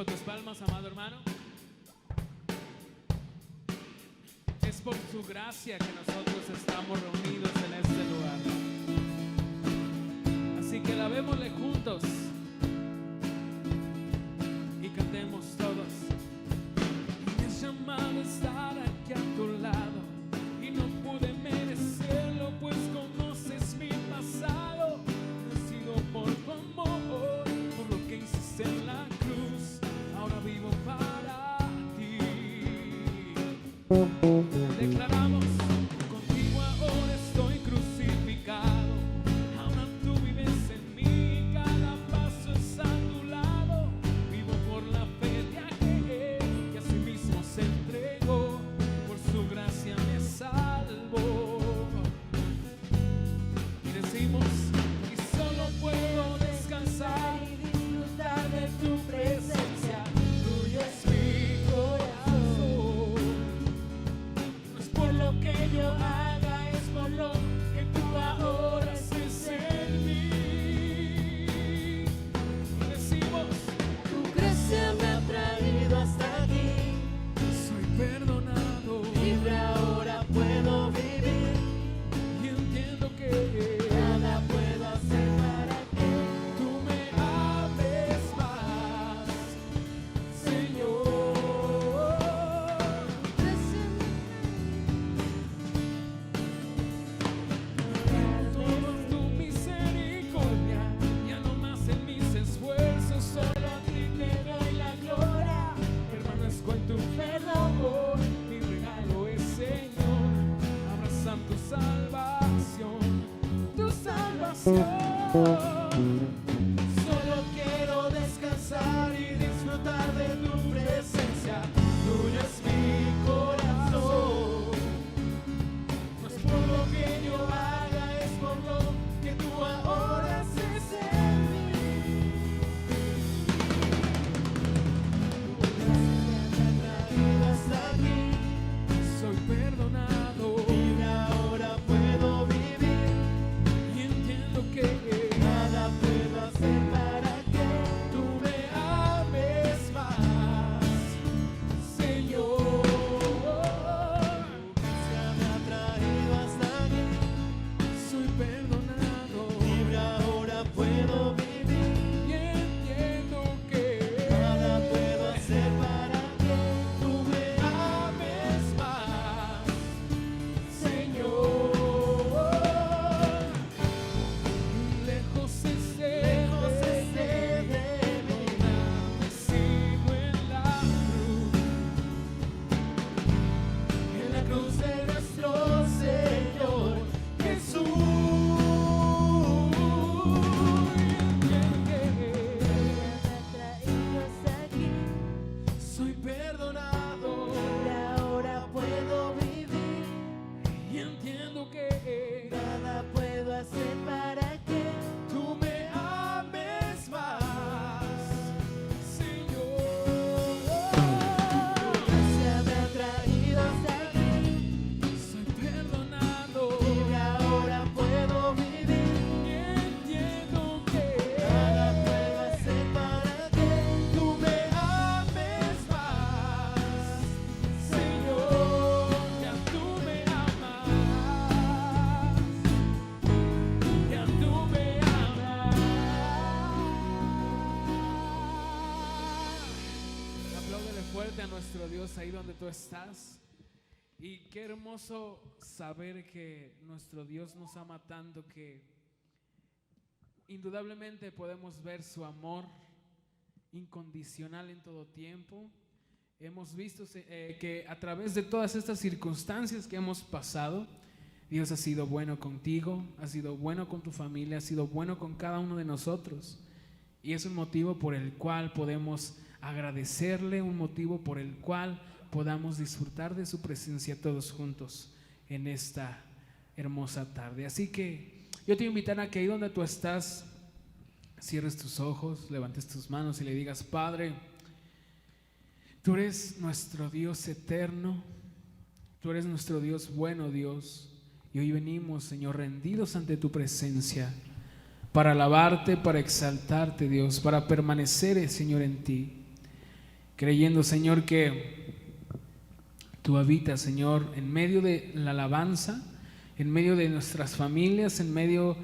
con tus palmas, amado hermano. Es por su gracia que nosotros estamos reunidos en este lugar. Así que alabémosle juntos y cantemos todos. Me has llamado a estar aquí a tu lado y no pude merecerlo, pues conoces mi pasado. Nacido por tu amor, por lo que hiciste en la cruz, ahora vivo para ti. Declaramos, contigo ahora estoy crucificado, ahora tú vives en mí, cada paso es a tu lado, vivo por la fe de aquel que a sí mismo se entregó, por su gracia me salvó. Y decimos, y solo puedo descansar y disfrutar de tu presencia, tuyo es mi corazón. No es por lo que yo haga, es por lo que tú ahora haces en mí. Y decimos, Tu gracia me ha traído hasta aquí, soy perdonado libre ahora puedo vivir, y entiendo que nada puedo hacer para que tú me ames más, Señor. Todo tu misericordia, ya no más en mis esfuerzos, solo a ti te doy la gloria. Permanezco en tu perdón, mi regalo es, Señor, abrazar tu salvación, tu salvación. Solo quiero descansar y disfrutar de tu presencia, tuyo es mi corazón. No es por lo que yo haga, es por lo que tú ahora haces en mí. tu gracia me ha traído hasta aquí, Soy perdonado libre ahora puedo vivir, y entiendo que nada puedo hacer para que tú me ames más, Señor. tu gracia me ha traído hasta aquí, Soy perdonado libre ahora puedo vivir, y entiendo que nada puedo hacer para que tú me ames más, Señor. Lejos esté de mí, sigo en la cruz de nuestro Señor Jesús. me ha traído hasta aquí, Soy perdonado libre ahora puedo vivir, y entiendo que nada puedo hacer para que tú me ames más, Señor. tu gracia me ha traído hasta aquí, Soy perdonado libre ahora puedo vivir, y entiendo que nada puedo hacer para que tú me ames más, Señor. Ya tú me amas, ya tú me amas. Apláudele fuerte a nuestro Dios ahí donde tú estás. Y qué hermoso saber que nuestro Dios nos ama tanto que indudablemente podemos ver su amor incondicional en todo tiempo. Hemos visto que a través de todas estas circunstancias que hemos pasado, Dios ha sido bueno contigo, ha sido bueno con tu familia, ha sido bueno con cada uno de nosotros. Y es un motivo por el cual podemos agradecerle, un motivo por el cual podamos disfrutar de su presencia todos juntos en esta hermosa tarde. Así que yo te invito a que ahí donde tú estás, cierres tus ojos, levantes tus manos y le digas: Padre, tú eres nuestro Dios eterno, tú eres nuestro Dios bueno, Dios. Y hoy venimos, Señor, rendidos ante tu presencia para alabarte, para exaltarte, Dios, para permanecer, Señor, en ti. creyendo, Señor, que tú habitas, Señor, en medio de la alabanza, en medio de nuestras familias, en medio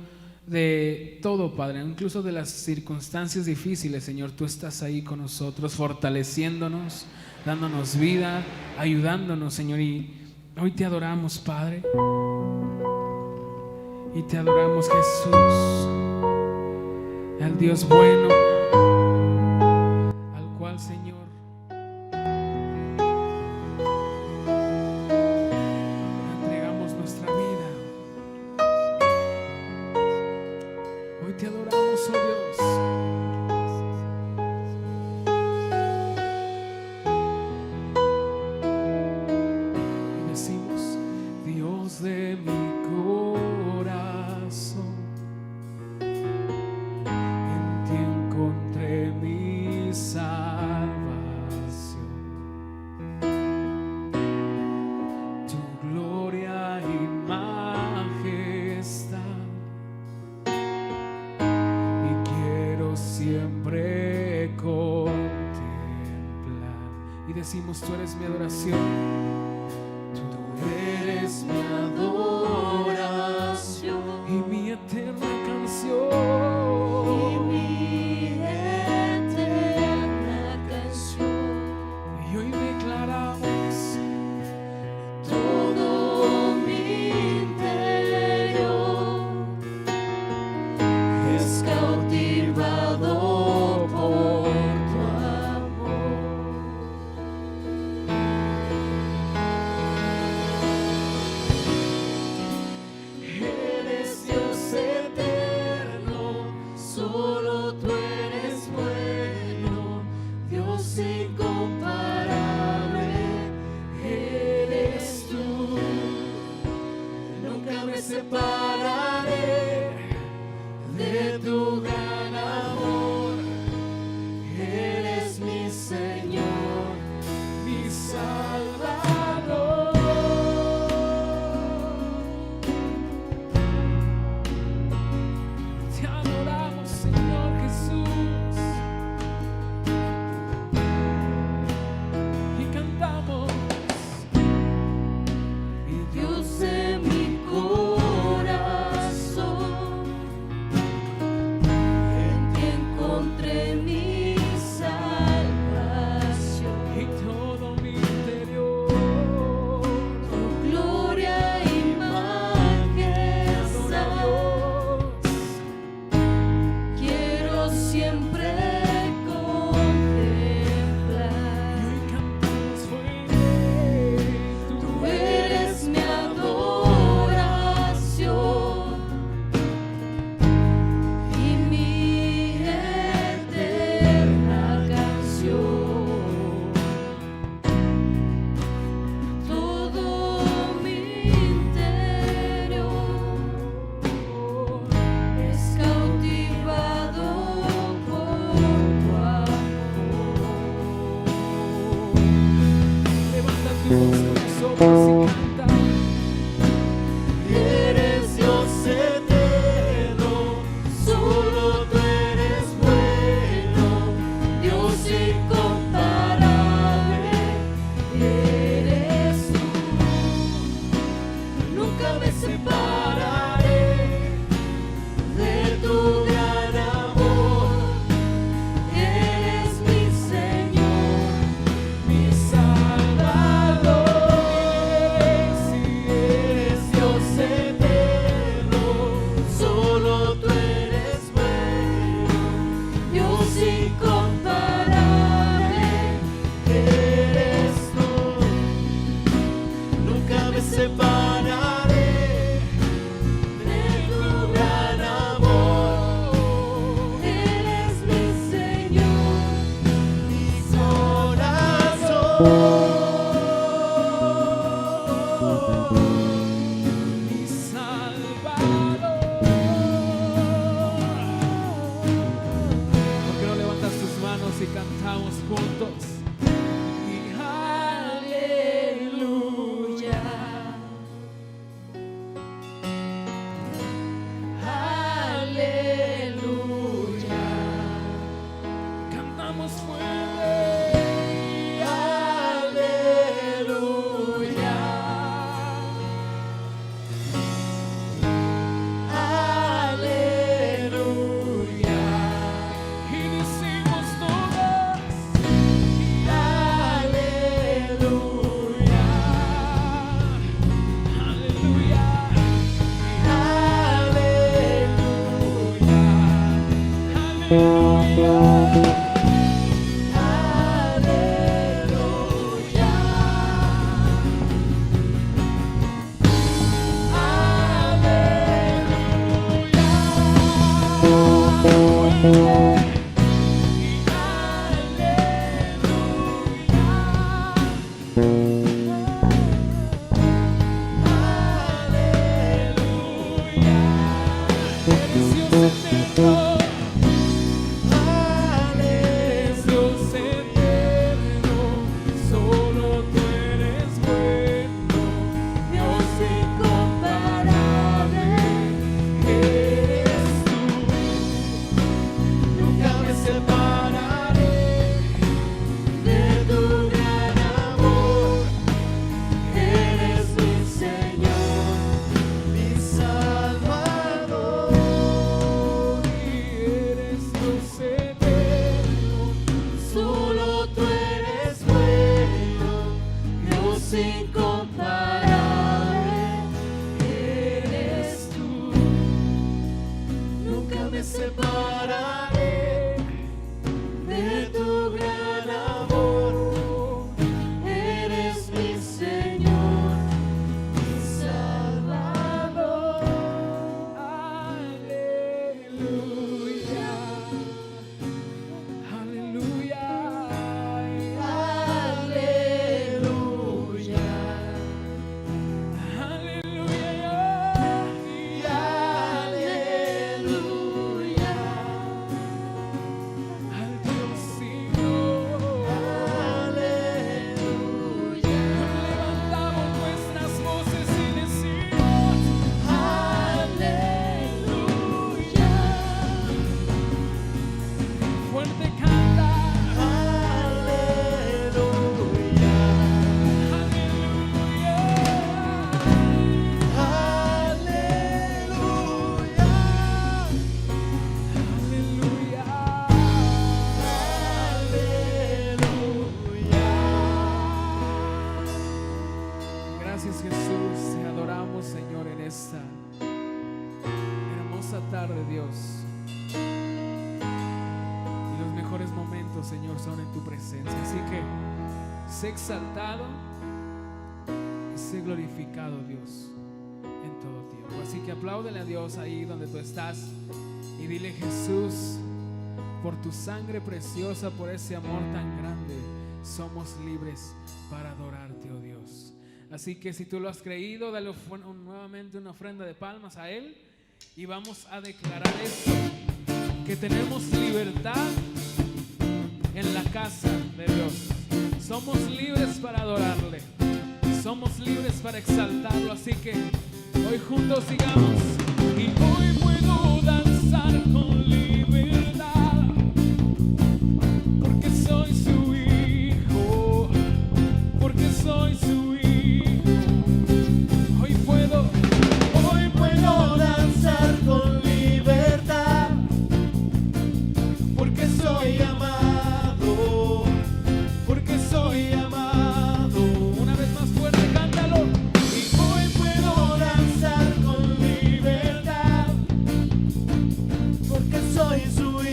de todo, Padre, incluso de las circunstancias difíciles, Señor. Tú estás ahí con nosotros, fortaleciéndonos, dándonos vida, ayudándonos, Señor. Y hoy te adoramos, Padre, y te adoramos, Jesús, el Dios bueno, al cual, Señor, entregamos nuestra vida. Hoy te adoramos, oh Dios. Y decimos: Dios de mi corazón, en ti encontré mi salvación. Tu gloria y majestad, y quiero siempre contemplar. Y decimos: tú eres mi adoración. Tú eres mi adoración y mi eterna canción. Y mi eterna canción. Y hoy declaramos: Todo mi interior es cautivado por tu amor. Eres Dios eterno, solo tú eres bueno, Dios incomparable, eres tú. Nunca me separaré de tu gran amor, eres mi Señor, mi Salvador. te adoramos, Señor Jesús, y cantamos: Dios de mi corazón, en ti encontré mi salvación. y todo mi interior, Tu gloria y majestad, quiero siempre contemplar. y hoy cantamos fuerte: Tú eres mi adoración y mi eterna canción. Todo mi interior es cautivado por tu amor. Levanta tu voz con nosotros y canta: Eres Dios eterno, solo tú eres bueno, Dios incomparable, eres tú. Nunca me separaré de tu gran amor, eres mi Señor, mi Salvador. Si eres Dios eterno, solo tú eres bueno, Dios incomparable, eres tú. Nunca me separaré de tu gran amor, eres mi Señor, mi corazón. mi Salvador. ¿Por qué no levantas tus Gracias Jesús, te adoramos Señor en esta hermosa tarde, Dios. Y los mejores momentos, Señor, son en tu presencia. Así que sé exaltado y sé glorificado, Dios, en todo tiempo. Así que apláudele a Dios ahí donde tú estás y dile: Jesús, por tu sangre preciosa, por ese amor tan grande, somos libres para adorarte, oh Dios. Así que si tú lo has creído, dale nuevamente una ofrenda de palmas a Él y vamos a declarar esto: que tenemos libertad en la casa de Dios. Somos libres para adorarle, somos libres para exaltarlo. Así que hoy juntos sigamos. Y hoy puedo danzar con libertad, porque soy su hijo, porque soy su hijo. Hoy puedo danzar con libertad, porque soy amado, porque soy amado. Una vez más fuerte, cántalo. Y hoy puedo danzar con libertad, porque soy su hijo.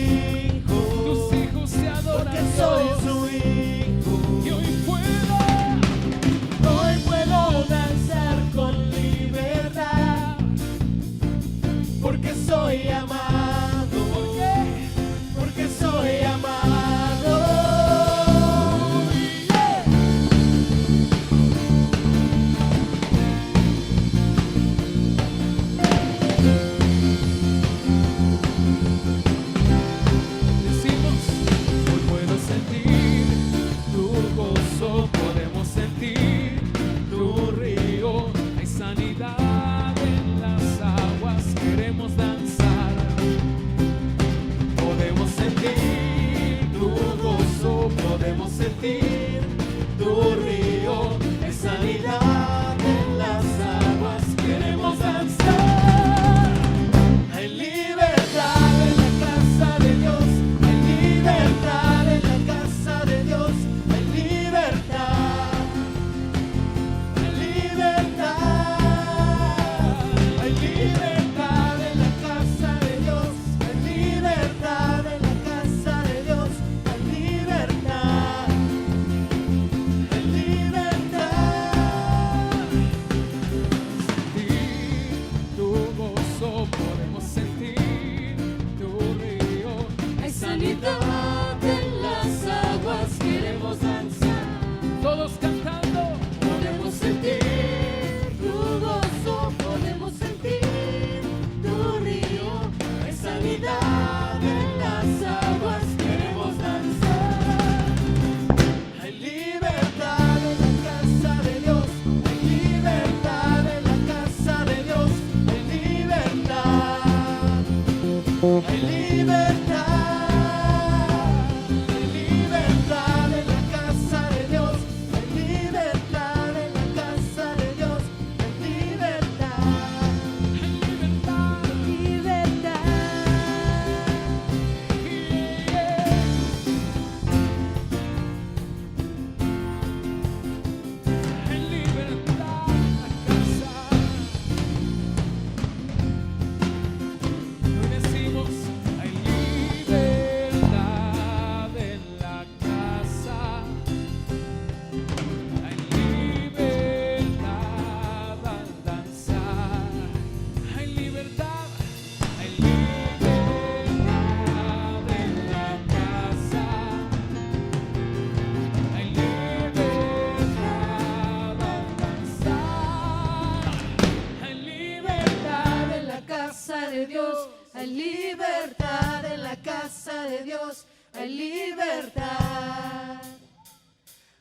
Hay libertad en la casa de Dios. Hay libertad.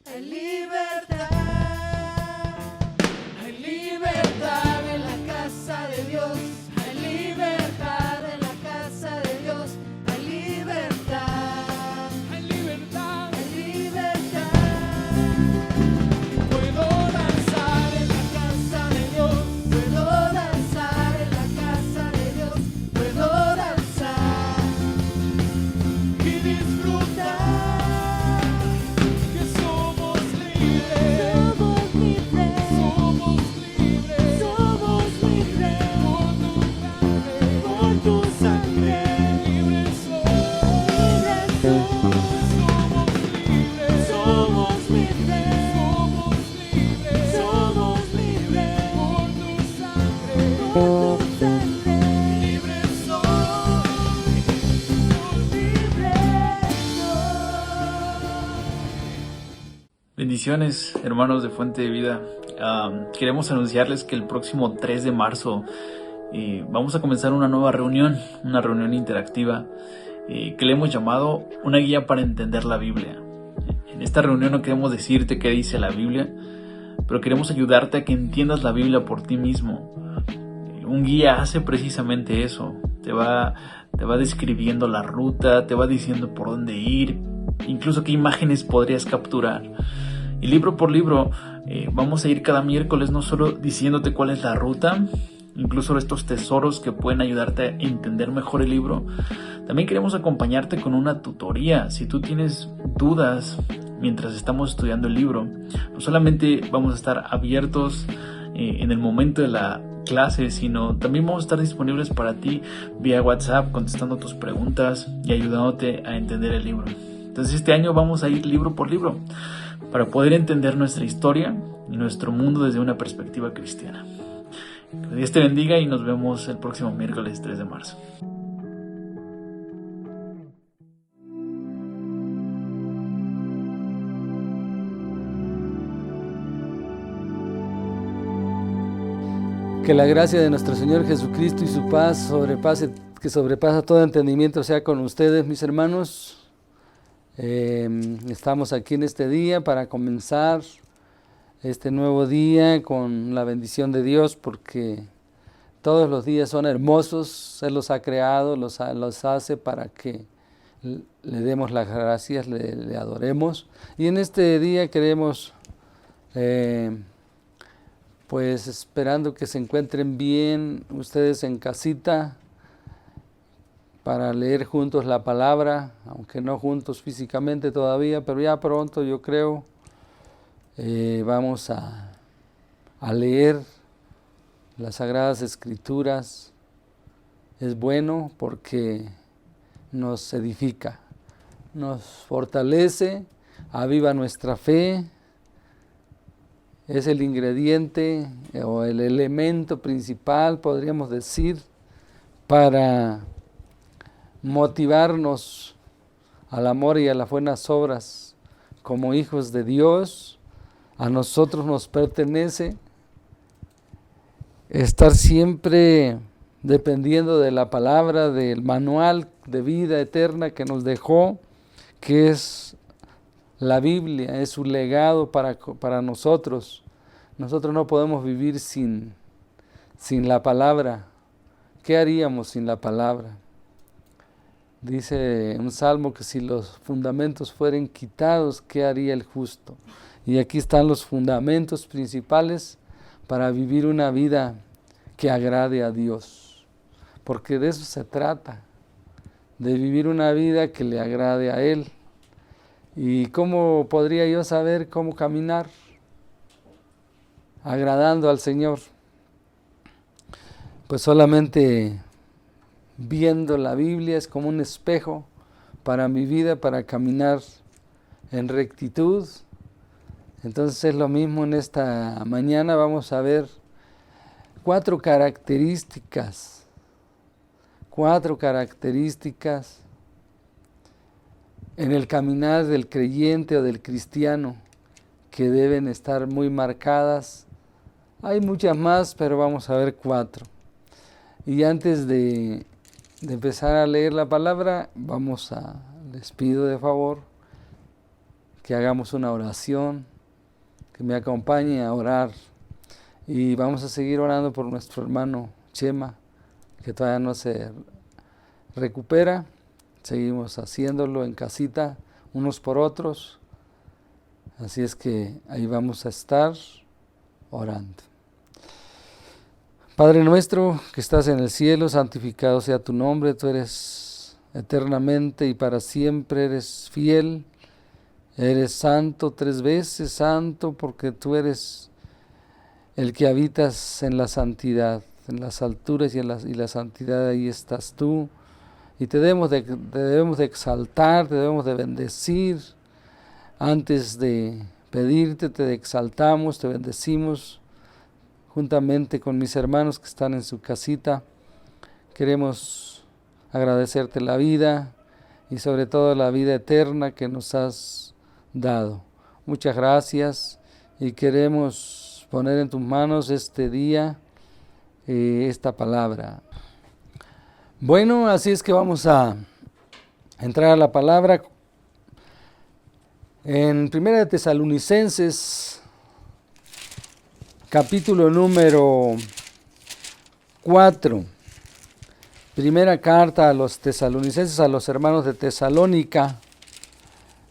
Hay libertad. Hay libertad en la casa de Dios. Hay libertad en la casa de Dios. Hay libertad. Hay libertad. Hay libertad. Puedo danzar en la casa de Dios. Puedo danzar en la casa de Dios. Puedo danzar y disfrutar Que somos libres. Somos libres. Somos libres. Somos libres. Por tu sangre. Por tu sangre. Libres somos. Libres somos. Somos libres. Somos libres. Somos libres. Somos libres. Por tu sangre. Por tu sangre. Libres soy. Libres Bendiciones, hermanos de Fuente de Vida. Queremos anunciarles que el próximo 3 de marzo vamos a comenzar una nueva reunión, una reunión interactiva que le hemos llamado una guía para entender la Biblia. En esta reunión no queremos decirte qué dice la Biblia, pero queremos ayudarte a que entiendas la Biblia por ti mismo. Un guía hace precisamente eso, te va describiendo la ruta, te va diciendo por dónde ir, incluso qué imágenes podrías capturar. Y libro por libro vamos a ir cada miércoles no solo diciéndote cuál es la ruta, incluso estos tesoros que pueden ayudarte a entender mejor el libro. También queremos acompañarte con una tutoría. Si tú tienes dudas mientras estamos estudiando el libro, no solamente vamos a estar abiertos en el momento de la clase, sino también vamos a estar disponibles para ti vía WhatsApp, contestando tus preguntas y ayudándote a entender el libro. Entonces este año vamos a ir libro por libro para poder entender nuestra historia y nuestro mundo desde una perspectiva cristiana. Que Dios te bendiga y nos vemos el próximo miércoles 3 de marzo. Que la gracia de nuestro Señor Jesucristo y su paz que sobrepasa todo entendimiento sea con ustedes, mis hermanos. Estamos aquí en este día para comenzar este nuevo día con la bendición de Dios, porque todos los días son hermosos. Él los ha creado, los hace para que le demos las gracias, le adoremos. Y en este día queremos, pues esperando que se encuentren bien ustedes en casita, para leer juntos la palabra, aunque no juntos físicamente todavía, pero ya pronto yo creo vamos a leer las Sagradas Escrituras. Es bueno porque nos edifica, nos fortalece, aviva nuestra fe, es el ingrediente o el elemento principal, podríamos decir, para motivarnos al amor y a las buenas obras como hijos de Dios. A nosotros nos pertenece estar siempre dependiendo de la palabra, del manual de vida eterna que nos dejó, que es la Biblia, es su legado para nosotros. Nosotros no podemos vivir sin la palabra. ¿Qué haríamos sin la palabra? Dice un salmo que si los fundamentos fueran quitados, ¿qué haría el justo? Y aquí están los fundamentos principales para vivir una vida que agrade a Dios. Porque de eso se trata, de vivir una vida que le agrade a Él. ¿Y cómo podría yo saber cómo caminar agradando al Señor? Pues solamente viendo la Biblia es como un espejo para mi vida, para caminar en rectitud. Entonces es lo mismo en esta mañana. Vamos a ver 4 características en el caminar del creyente o del cristiano que deben estar muy marcadas. Hay muchas más, pero vamos a ver 4. Y antes de de empezar a leer la palabra, les pido de favor que hagamos una oración, que me acompañe a orar. Y vamos a seguir orando por nuestro hermano Chema, que todavía no se recupera. Seguimos haciéndolo en casita, unos por otros. Así es que ahí vamos a estar orando. Padre nuestro que estás en el cielo, santificado sea tu nombre. Tú eres eternamente y para siempre, eres fiel, eres santo, 3 veces santo, porque tú eres el que habitas en la santidad, en las alturas y la santidad, ahí estás tú. Y te debemos de exaltar, te debemos de bendecir. Antes de pedirte, te exaltamos, te bendecimos. Juntamente con mis hermanos que están en su casita, queremos agradecerte la vida y sobre todo la vida eterna que nos has dado. Muchas gracias y queremos poner en tus manos este día esta palabra. Bueno, así es que vamos a entrar a la palabra. En 1 Tesalonicenses, capítulo número 4, primera carta a los tesalonicenses, a los hermanos de Tesalónica.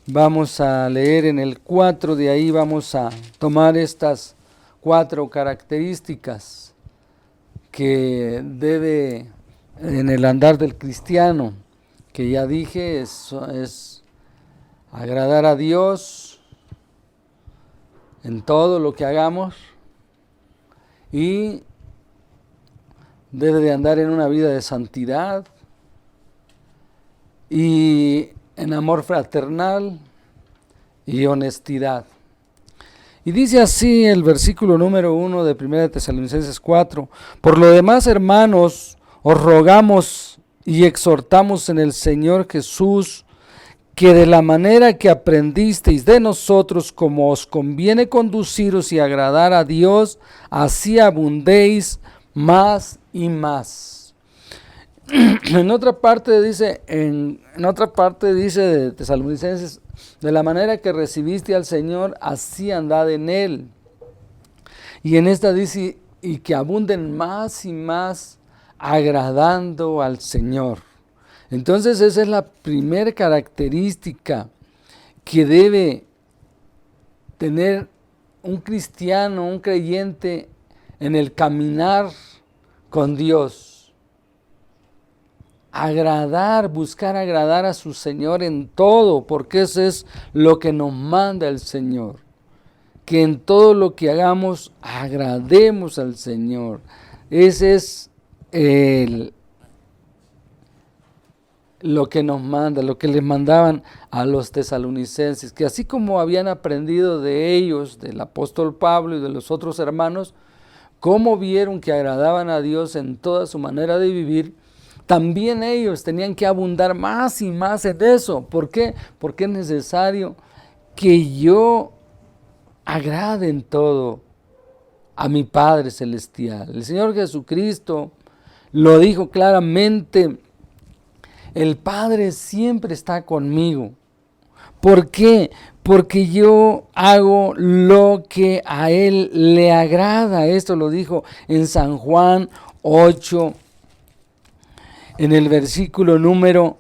Vamos a leer en el 4, de ahí vamos a tomar estas 4 características que debe en el andar del cristiano, que ya dije, es agradar a Dios en todo lo que hagamos y debe de andar en una vida de santidad y en amor fraternal y honestidad. Y dice así el versículo número 1 de 1 Tesalonicenses 4: por lo demás, hermanos, os rogamos y exhortamos en el Señor Jesús, que de la manera que aprendisteis de nosotros, como os conviene conduciros y agradar a Dios, así abundéis más y más. En otra parte dice de Tesalonicenses: de la manera que recibiste al Señor, así andad en Él. Y en esta dice: y que abunden más y más agradando al Señor. Entonces esa es la primera característica que debe tener un cristiano, un creyente en el caminar con Dios. Buscar agradar a su Señor en todo, porque eso es lo que nos manda el Señor. Que en todo lo que hagamos agrademos al Señor. Ese es lo que nos manda, lo que les mandaban a los tesalonicenses, que así como habían aprendido de ellos, del apóstol Pablo y de los otros hermanos, cómo vieron que agradaban a Dios en toda su manera de vivir, también ellos tenían que abundar más y más en eso. ¿Por qué? Porque es necesario que yo agrade en todo a mi Padre Celestial. El Señor Jesucristo lo dijo claramente: el Padre siempre está conmigo. ¿Por qué? Porque yo hago lo que a Él le agrada. Esto lo dijo en San Juan 8, en el versículo número,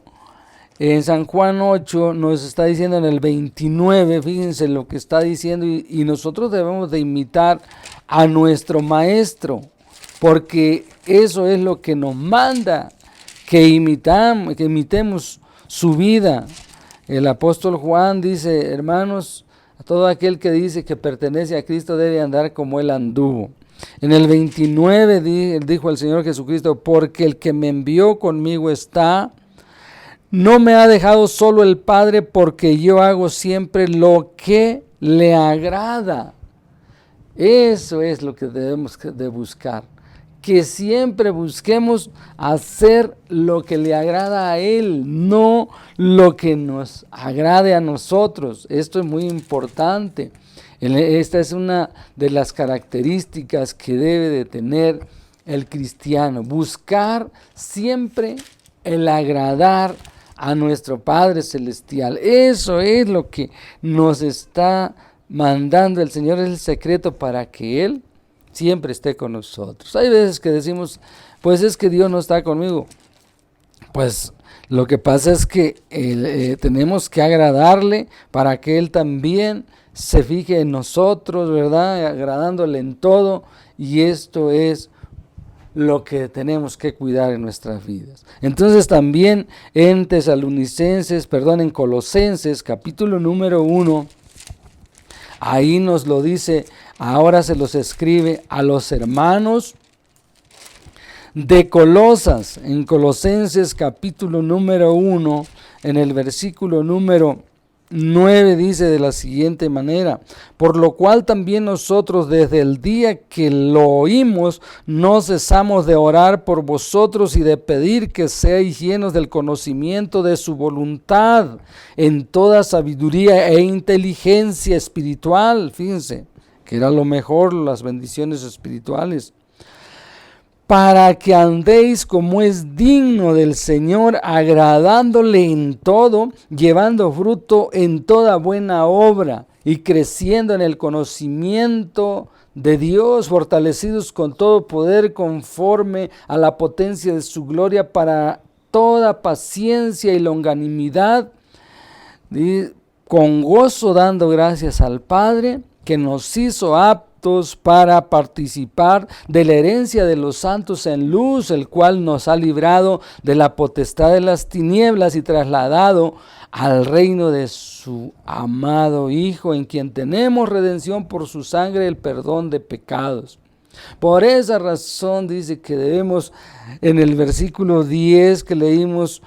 en San Juan 8 nos está diciendo en el 29, fíjense lo que está diciendo, y nosotros debemos de imitar a nuestro Maestro, porque eso es lo que nos manda, que imitemos su vida. El apóstol Juan dice: hermanos, a todo aquel que dice que pertenece a Cristo debe andar como Él anduvo. En el 29 dijo el Señor Jesucristo: porque el que me envió conmigo está, no me ha dejado solo el Padre, porque yo hago siempre lo que le agrada. Eso es lo que debemos de buscar, que siempre busquemos hacer lo que le agrada a Él, no lo que nos agrade a nosotros. Esto es muy importante. Esta es una de las características que debe de tener el cristiano, buscar siempre el agradar a nuestro Padre Celestial. Eso es lo que nos está mandando el Señor, es el secreto para que Él siempre esté con nosotros. Hay veces que decimos, pues es que Dios no está conmigo. Pues lo que pasa es que tenemos que agradarle para que Él también se fije en nosotros, ¿verdad? Agradándole en todo, y esto es lo que tenemos que cuidar en nuestras vidas. Entonces también en en Colosenses capítulo número 1, ahí nos lo dice, ahora se los escribe a los hermanos de Colosas, en Colosenses capítulo número 1, en el versículo número 9 dice de la siguiente manera: por lo cual también nosotros desde el día que lo oímos no cesamos de orar por vosotros y de pedir que seáis llenos del conocimiento de su voluntad en toda sabiduría e inteligencia espiritual. Fíjense que era lo mejor, las bendiciones espirituales, para que andéis como es digno del Señor, agradándole en todo, llevando fruto en toda buena obra y creciendo en el conocimiento de Dios, fortalecidos con todo poder conforme a la potencia de su gloria, para toda paciencia y longanimidad, con gozo dando gracias al Padre, que nos hizo aptos para participar de la herencia de los santos en luz, el cual nos ha librado de la potestad de las tinieblas y trasladado al reino de su amado Hijo, en quien tenemos redención por su sangre, el perdón de pecados. Por esa razón dice que debemos, en el versículo 10 que leímos,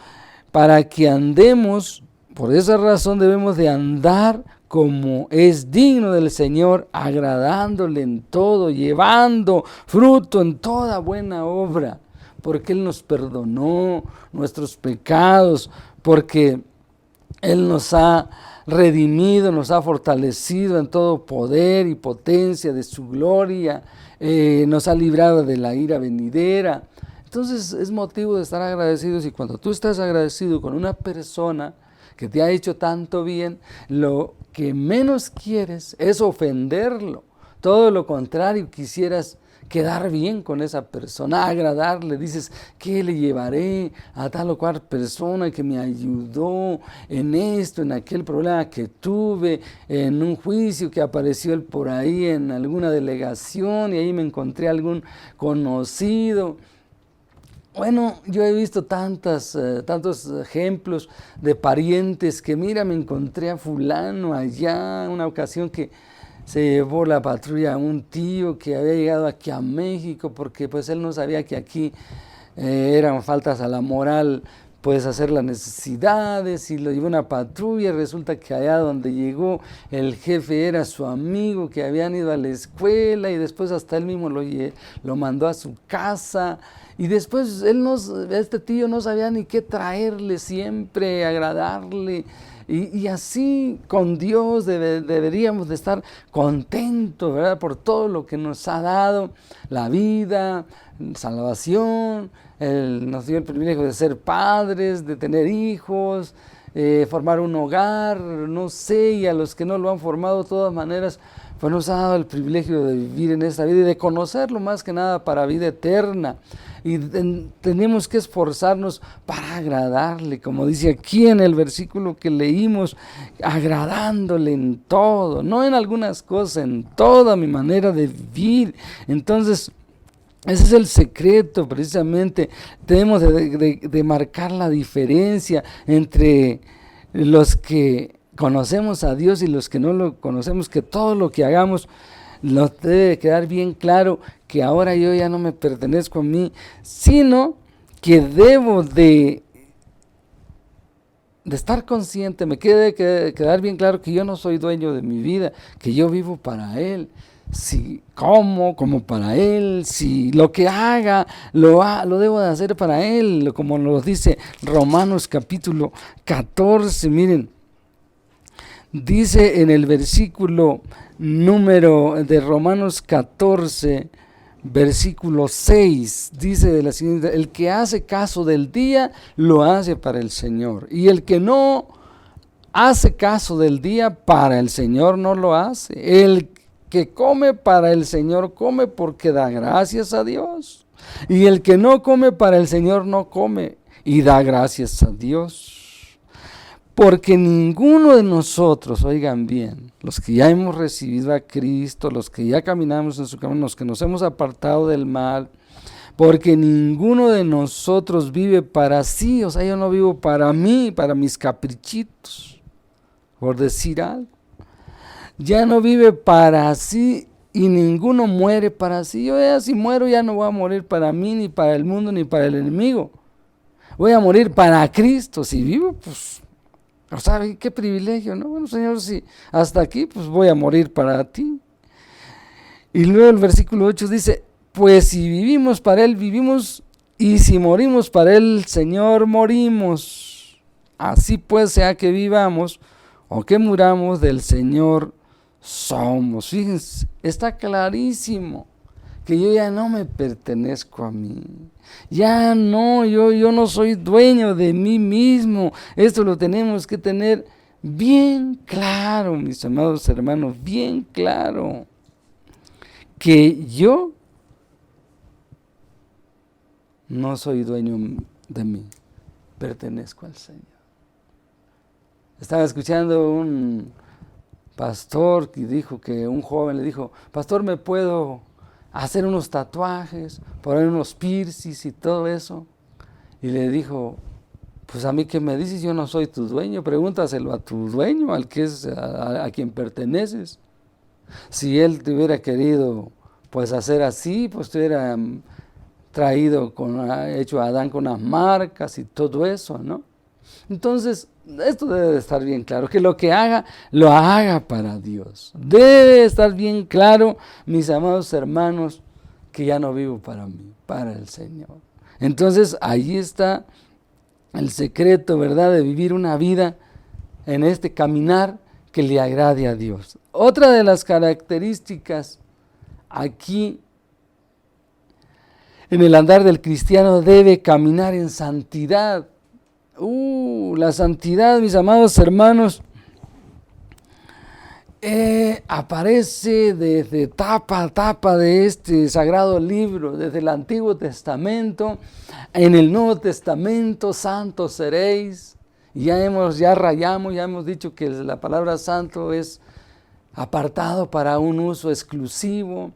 para que andemos, por esa razón debemos de andar como es digno del Señor, agradándole en todo, llevando fruto en toda buena obra, porque Él nos perdonó nuestros pecados, porque Él nos ha redimido, nos ha fortalecido en todo poder y potencia de su gloria, nos ha librado de la ira venidera. Entonces es motivo de estar agradecidos, y cuando tú estás agradecido con una persona que te ha hecho tanto bien, lo que menos quieres es ofenderlo. Todo lo contrario, quisieras quedar bien con esa persona, agradarle. Dices, ¿qué le llevaré a tal o cual persona que me ayudó en esto, en aquel problema que tuve, en un juicio que apareció él por ahí en alguna delegación y ahí me encontré algún conocido? Bueno, yo he visto tantos ejemplos de parientes que, mira, me encontré a fulano allá, una ocasión que se llevó la patrulla a un tío que había llegado aquí a México, porque pues él no sabía que aquí eran faltas a la moral, pues hacer las necesidades, y lo llevó una patrulla. Resulta que allá donde llegó el jefe era su amigo, que habían ido a la escuela, y después hasta él mismo lo mandó a su casa. Y después este tío no sabía ni qué traerle siempre, agradarle. Y así con Dios deberíamos de estar contentos, ¿verdad? Por todo lo que nos ha dado, la vida, salvación, nos dio el privilegio de ser padres, de tener hijos, formar un hogar, no sé, y a los que no lo han formado de todas maneras, pues nos ha dado el privilegio de vivir en esta vida y de conocerlo más que nada para vida eterna. Y tenemos que esforzarnos para agradarle, como dice aquí en el versículo que leímos, agradándole en todo, no en algunas cosas, en toda mi manera de vivir. Entonces, ese es el secreto precisamente. Tenemos de marcar la diferencia entre los que conocemos a Dios y los que no lo conocemos, que todo lo que hagamos nos debe quedar bien claro que ahora yo ya no me pertenezco a mí, sino que debo de estar consciente, me debe quedar bien claro que yo no soy dueño de mi vida, que yo vivo para Él. Si como para Él, si lo que haga lo debo de hacer para Él, como nos dice Romanos capítulo 14, miren. Dice en el versículo número de Romanos 14, versículo 6, dice de la siguiente: el que hace caso del día, lo hace para el Señor. Y el que no hace caso del día, para el Señor no lo hace. El que come para el Señor, come porque da gracias a Dios. Y el que no come para el Señor, no come y da gracias a Dios. Porque ninguno de nosotros, oigan bien, los que ya hemos recibido a Cristo, los que ya caminamos en su camino, los que nos hemos apartado del mal, porque ninguno de nosotros vive para sí. O sea, yo no vivo para mí, para mis caprichitos, por decir algo. Ya no vive para sí, y ninguno muere para sí. Yo ya, si muero, ya no voy a morir para mí, ni para el mundo, ni para el enemigo. Voy a morir para Cristo. Si vivo, pues, o sea, qué privilegio, ¿no? Bueno, Señor, si hasta aquí, pues voy a morir para ti. Y luego el versículo 8 dice: pues si vivimos para Él, vivimos, y si morimos para Él, Señor, morimos. Así pues, sea que vivamos o que muramos, del Señor somos. Fíjense, está clarísimo que yo ya no me pertenezco a mí. Ya no, yo no soy dueño de mí mismo. Esto lo tenemos que tener bien claro, mis amados hermanos, bien claro. Que yo no soy dueño de mí, pertenezco al Señor. Estaba escuchando un pastor que dijo que un joven le dijo: pastor, ¿me puedo hacer unos tatuajes, poner unos piercings y todo eso? Y le dijo: pues a mí, ¿qué me dices? Yo no soy tu dueño, pregúntaselo a tu dueño, al que es a quien perteneces. Si él te hubiera querido pues hacer así, pues te hubiera traído, hecho a Adán con las marcas y todo eso, ¿no? Entonces, esto debe de estar bien claro, que lo que haga, lo haga para Dios. Debe estar bien claro, mis amados hermanos, que ya no vivo para mí, para el Señor. Entonces, ahí está el secreto, ¿verdad?, de vivir una vida en este caminar que le agrade a Dios. Otra de las características aquí en el andar del cristiano: debe caminar en santidad. La santidad, mis amados hermanos, aparece desde etapa a etapa de este sagrado libro, desde el Antiguo Testamento. En el Nuevo Testamento: santos seréis. Ya hemos dicho que la palabra santo es apartado para un uso exclusivo,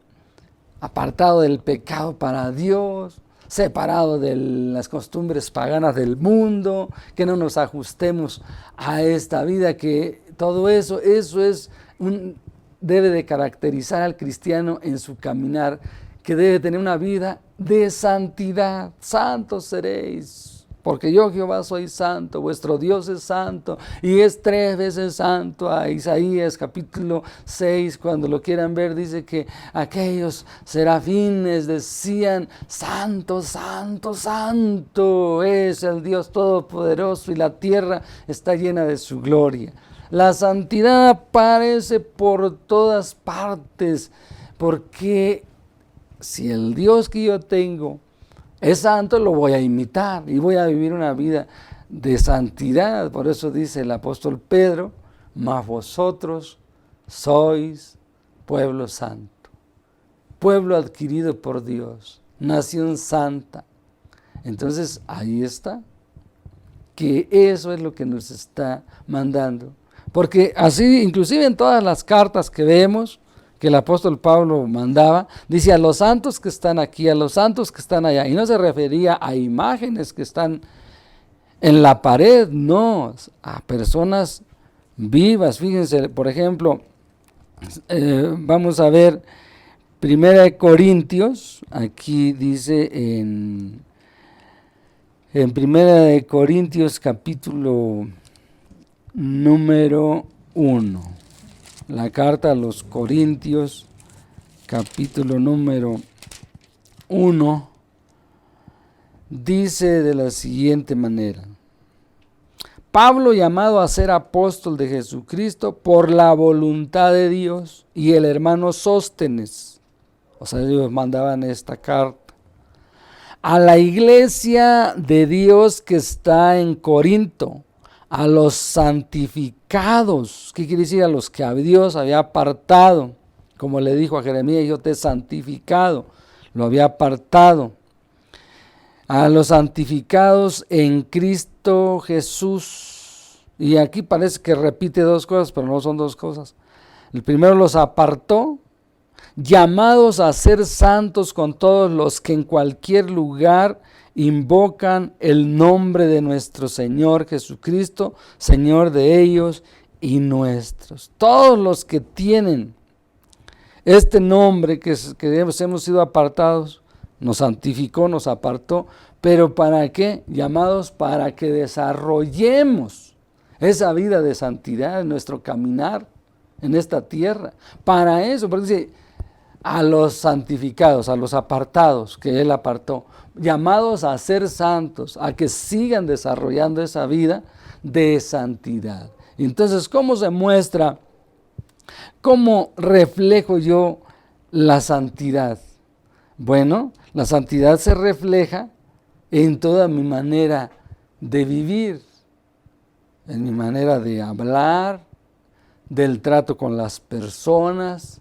apartado del pecado para Dios, separado de las costumbres paganas del mundo, que no nos ajustemos a esta vida, que todo eso debe de caracterizar al cristiano en su caminar, que debe tener una vida de santidad. Santos seréis, porque yo, Jehová, soy santo, vuestro Dios es santo, y es 3 veces santo. A Isaías capítulo 6, cuando lo quieran ver, dice que aquellos serafines decían: santo, santo, santo es el Dios Todopoderoso, y la tierra está llena de su gloria. La santidad aparece por todas partes, porque si el Dios que yo tengo es santo, lo voy a imitar y voy a vivir una vida de santidad. Por eso dice el apóstol Pedro: mas vosotros sois pueblo santo, pueblo adquirido por Dios, nación santa. Entonces ahí está, que eso es lo que nos está mandando. Porque así, inclusive en todas las cartas que vemos, que el apóstol Pablo mandaba, dice: a los santos que están aquí, a los santos que están allá. Y no se refería a imágenes que están en la pared, no, a personas vivas. Fíjense, por ejemplo, vamos a ver 1 Corintios, aquí dice en 1 Corintios capítulo número 1. La carta a los Corintios, capítulo número 1, dice de la siguiente manera: Pablo, llamado a ser apóstol de Jesucristo por la voluntad de Dios, y el hermano Sóstenes, O sea, ellos mandaban esta carta. A la iglesia de Dios que está en Corinto, a los santificados. ¿Qué quiere decir? A los que Dios había apartado. Como le dijo a Jeremías, yo te he santificado. Lo había apartado. A los santificados en Cristo Jesús. Y aquí parece que repite dos cosas, pero no son dos cosas. El primero los apartó, llamados a ser santos con todos los que en cualquier lugar invocan el nombre de nuestro Señor Jesucristo, Señor de ellos y nuestros. Todos los que tienen este nombre que hemos sido apartados, nos santificó, nos apartó, pero ¿para qué? Llamados para que desarrollemos esa vida de santidad en nuestro caminar en esta tierra. Para eso, porque dice, a los santificados, a los apartados que Él apartó, llamados a ser santos, a que sigan desarrollando esa vida de santidad. Entonces, ¿cómo se muestra? ¿Cómo reflejo yo la santidad? Bueno, la santidad se refleja en toda mi manera de vivir, en mi manera de hablar, del trato con las personas,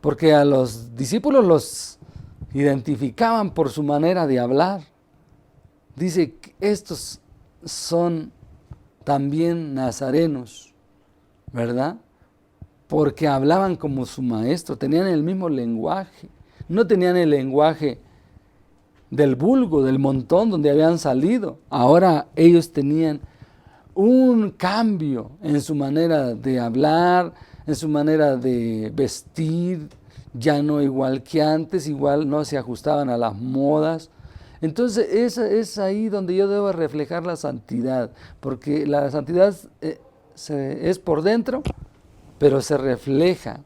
porque a los discípulos los identificaban por su manera de hablar. Dice que estos son también nazarenos, ¿verdad? Porque hablaban como su maestro, tenían el mismo lenguaje, no tenían el lenguaje del vulgo, del montón donde habían salido. Ahora ellos tenían un cambio en su manera de hablar, en su manera de vestir, ya no igual que antes, igual no se ajustaban a las modas. Entonces es ahí donde yo debo reflejar la santidad, porque la santidad es por dentro, pero se refleja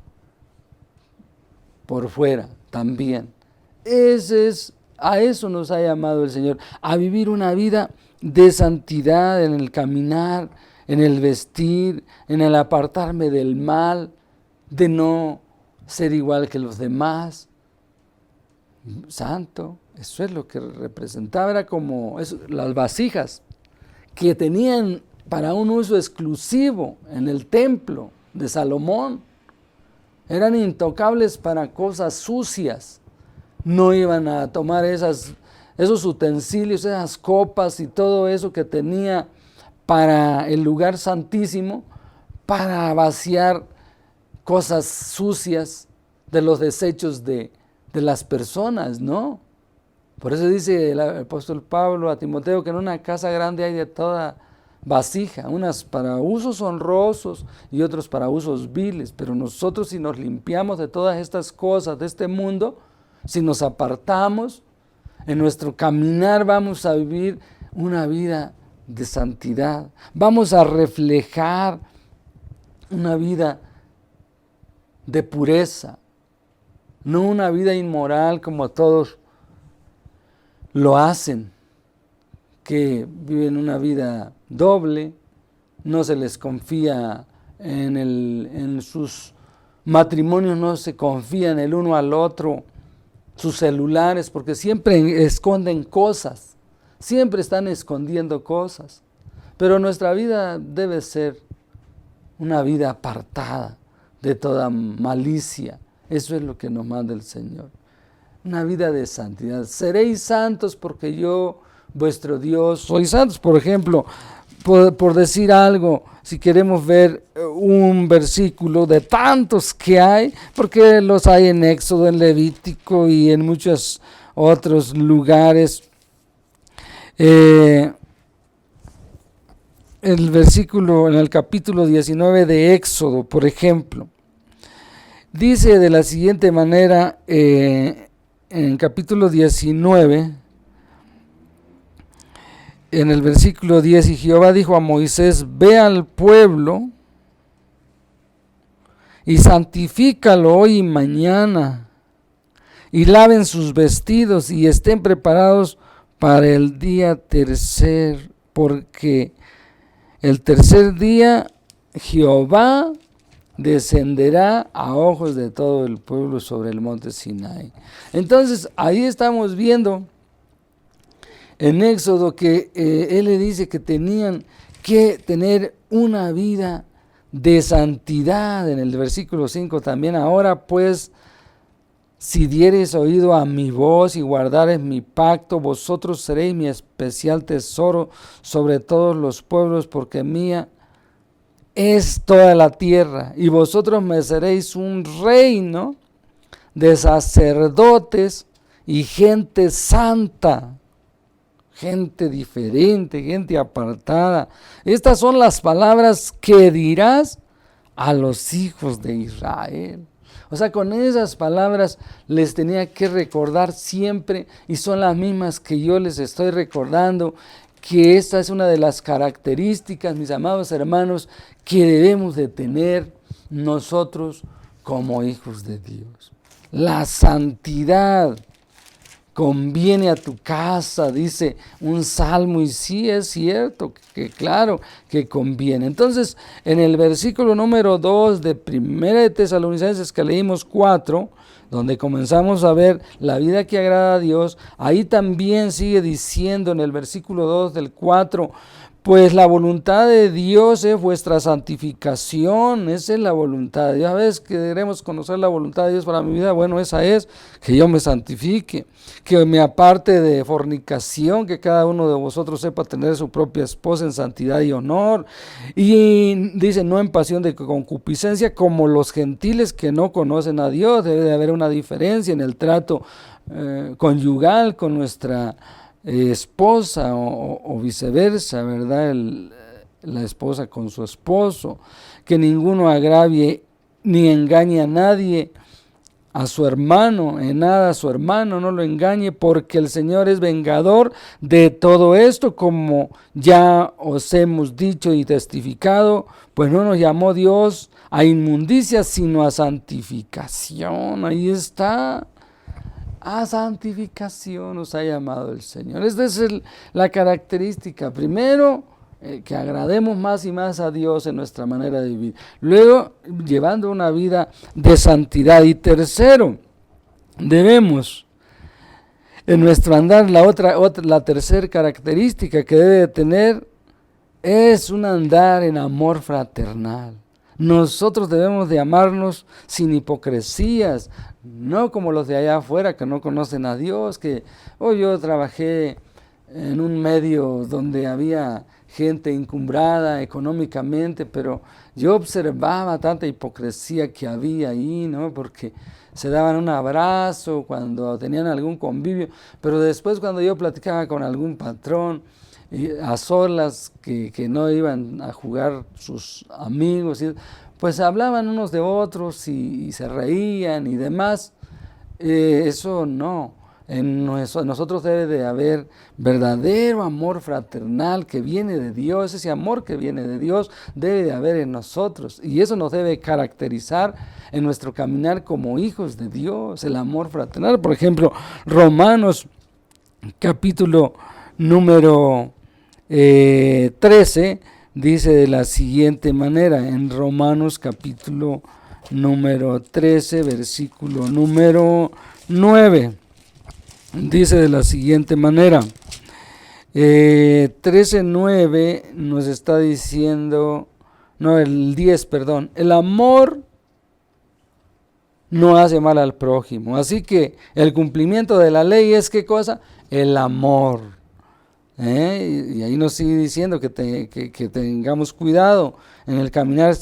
por fuera también. A eso nos ha llamado el Señor, a vivir una vida de santidad en el caminar, en el vestir, en el apartarme del mal, de no ser igual que los demás. Santo, eso es lo que representaba, era como las vasijas que tenían para un uso exclusivo en el templo de Salomón. Eran intocables para cosas sucias. No iban a tomar esos utensilios, esas copas y todo eso que tenía para el lugar santísimo, para vaciar cosas sucias de los desechos de las personas, ¿no? Por eso dice el apóstol Pablo a Timoteo que en una casa grande hay de toda vasija, unas para usos honrosos y otros para usos viles, pero nosotros si nos limpiamos de todas estas cosas de este mundo, si nos apartamos, en nuestro caminar vamos a vivir una vida de santidad, vamos a reflejar una vida de pureza, no una vida inmoral como todos lo hacen, que viven una vida doble, no se les confía en sus matrimonios, no se confían el uno al otro, sus celulares, porque siempre esconden cosas, siempre están escondiendo cosas, pero nuestra vida debe ser una vida apartada de toda malicia. Eso es lo que nos manda el Señor, una vida de santidad. Seréis santos porque yo, vuestro Dios, soy santos. Por ejemplo, por decir algo, si queremos ver un versículo de tantos que hay, porque los hay en Éxodo, en Levítico y en muchos otros lugares. El versículo en el capítulo 19 de Éxodo, por ejemplo, dice de la siguiente manera, en el capítulo 19, en el versículo 10, y Jehová dijo a Moisés, ve al pueblo y santifícalo hoy y mañana, y laven sus vestidos y estén preparados para el día tercer, porque el tercer día Jehová descenderá a ojos de todo el pueblo sobre el monte Sinaí. Entonces, ahí estamos viendo en Éxodo que él le dice que tenían que tener una vida de santidad. En el versículo 5 también, ahora pues, si diereis oído a mi voz y guardareis mi pacto, vosotros seréis mi especial tesoro sobre todos los pueblos, porque mía es toda la tierra, y vosotros me seréis un reino de sacerdotes y gente santa, gente diferente, gente apartada. Estas son las palabras que dirás a los hijos de Israel. O sea, con esas palabras les tenía que recordar siempre, y son las mismas que yo les estoy recordando, que esta es una de las características, mis amados hermanos, que debemos de tener nosotros como hijos de Dios. La santidad conviene a tu casa, dice un salmo, y sí es cierto, que claro que conviene. Entonces, en el versículo número 2 de 1 de Tesalonicenses que leímos 4, donde comenzamos a ver la vida que agrada a Dios, ahí también sigue diciendo en el versículo 2 del 4, pues la voluntad de Dios es vuestra santificación. Esa es la voluntad de Dios. A veces que queremos conocer la voluntad de Dios para mi vida, bueno, esa es, que yo me santifique, que me aparte de fornicación, que cada uno de vosotros sepa tener su propia esposa en santidad y honor. Y dice, no en pasión de concupiscencia, como los gentiles que no conocen a Dios. Debe de haber una diferencia en el trato conyugal con nuestra esposa o viceversa, ¿verdad? La esposa con su esposo, que ninguno agravie ni engañe a nadie, a su hermano, en nada a su hermano, no lo engañe, porque el Señor es vengador de todo esto, como ya os hemos dicho y testificado, pues no nos llamó Dios a inmundicia, sino a santificación. Ahí está. A santificación nos ha llamado el Señor. Esta es la característica. Primero, que agrademos más y más a Dios en nuestra manera de vivir. Luego, llevando una vida de santidad. Y tercero, debemos, en nuestro andar, la tercera característica que debe de tener es un andar en amor fraternal. Nosotros debemos de amarnos sin hipocresías, no como los de allá afuera que no conocen a Dios, que yo trabajé en un medio donde había gente encumbrada económicamente, pero yo observaba tanta hipocresía que había ahí, ¿no? Porque se daban un abrazo cuando tenían algún convivio, pero después cuando yo platicaba con algún patrón, a solas, que no iban a jugar sus amigos, pues hablaban unos de otros y se reían y demás. Eso no. En nosotros debe de haber verdadero amor fraternal que viene de Dios. Ese amor que viene de Dios debe de haber en nosotros, y eso nos debe caracterizar en nuestro caminar como hijos de Dios, el amor fraternal. Por ejemplo, Romanos capítulo número 13 dice de la siguiente manera, en Romanos capítulo número 13, versículo número 9, dice de la siguiente manera, 13:9 nos está diciendo, no, el 10, perdón, el amor no hace mal al prójimo, así que el cumplimiento de la ley es, ¿qué cosa? El amor. Y ahí nos sigue diciendo que tengamos cuidado en el caminar,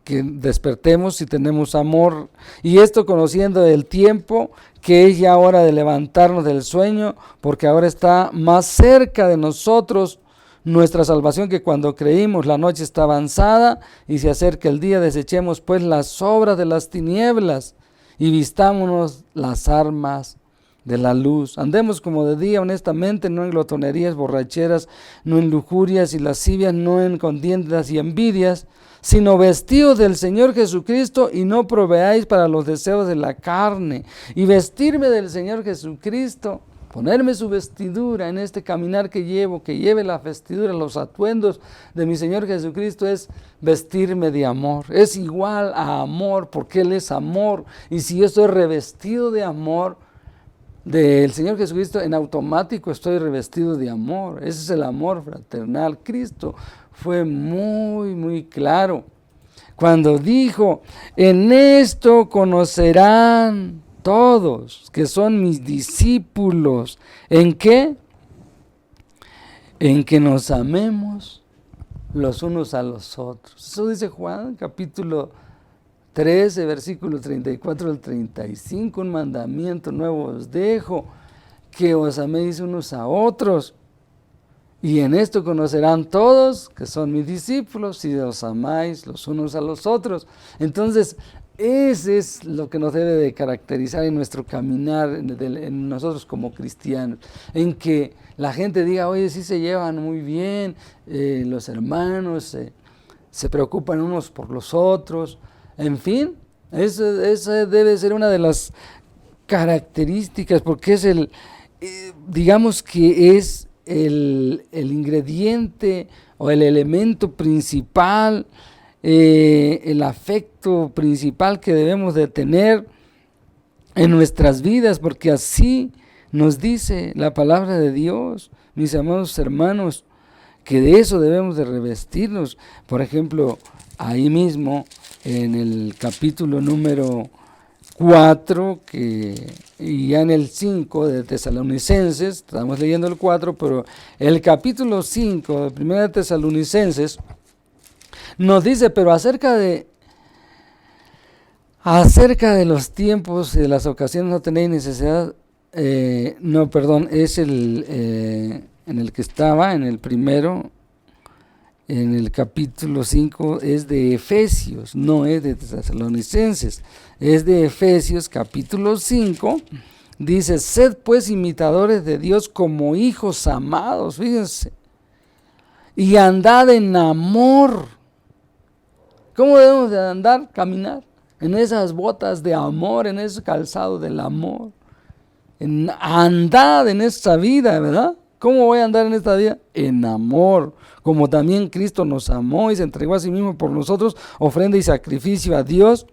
que despertemos si tenemos amor, y esto conociendo el tiempo, que es ya hora de levantarnos del sueño, porque ahora está más cerca de nosotros nuestra salvación que cuando creímos. La noche está avanzada y se acerca el día. Desechemos pues las obras de las tinieblas y vistámonos las armas de la luz. Andemos como de día honestamente, no en glotonerías, borracheras, no en lujurias y lascivias, no en contiendas y envidias, sino vestidos del Señor Jesucristo, y no proveáis para los deseos de la carne. Y vestirme del Señor Jesucristo Ponerme su vestidura en este caminar que llevo, que lleve la vestidura, los atuendos de mi Señor Jesucristo, es vestirme de amor. Es igual a amor, porque Él es amor. Y si yo estoy revestido de amor del Señor Jesucristo, en automático estoy revestido de amor. Ese es el amor fraternal. Cristo fue muy, muy claro cuando dijo: en esto conocerán todos que son mis discípulos. ¿En qué? En que nos amemos los unos a los otros. Eso dice Juan, capítulo 13, versículo 34 al 35. Un mandamiento nuevo os dejo, que os améis unos a otros. Y en esto conocerán todos que son mis discípulos, si os amáis los unos a los otros. Entonces, ese es lo que nos debe de caracterizar en nuestro caminar, en nosotros como cristianos, en que la gente diga: oye, sí se llevan muy bien, los hermanos se preocupan unos por los otros. En fin, esa debe ser una de las características, porque es digamos que es el ingrediente o el elemento principal, el afecto principal que debemos de tener en nuestras vidas, porque así nos dice la palabra de Dios, mis amados hermanos, que de eso debemos de revestirnos. Por ejemplo, ahí mismo en el capítulo número 4 y ya en el 5 de Tesalonicenses, estamos leyendo el 4, pero el capítulo 5 de 1 de Tesalonicenses nos dice: pero acerca de los tiempos y de las ocasiones no tenéis necesidad, es en el que estaba, en el primero, en el capítulo 5, es de Efesios, no es de Tesalonicenses, es de Efesios capítulo 5, dice: sed pues imitadores de Dios como hijos amados, fíjense, y andad en amor. ¿Cómo debemos de andar? Caminar en esas botas de amor, en ese calzado del amor. Andad en esta vida, ¿verdad? ¿Cómo voy a andar en esta vida? En amor, como también Cristo nos amó y se entregó a sí mismo por nosotros, ofrenda y sacrificio a Dios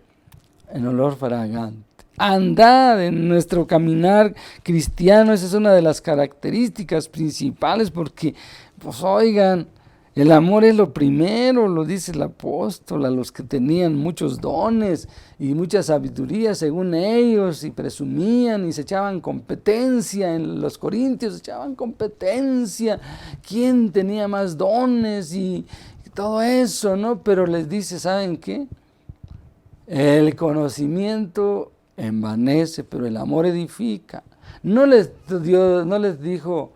en olor fragante. Andad en nuestro caminar cristiano, esa es una de las características principales, porque, pues oigan, el amor es lo primero, lo dice el apóstol, a los que tenían muchos dones y mucha sabiduría según ellos, y presumían y se echaban competencia. En los Corintios se echaban competencia, quién tenía más dones y todo eso, ¿no? Pero les dice: ¿saben qué? El conocimiento envanece, pero el amor edifica. No les dijo,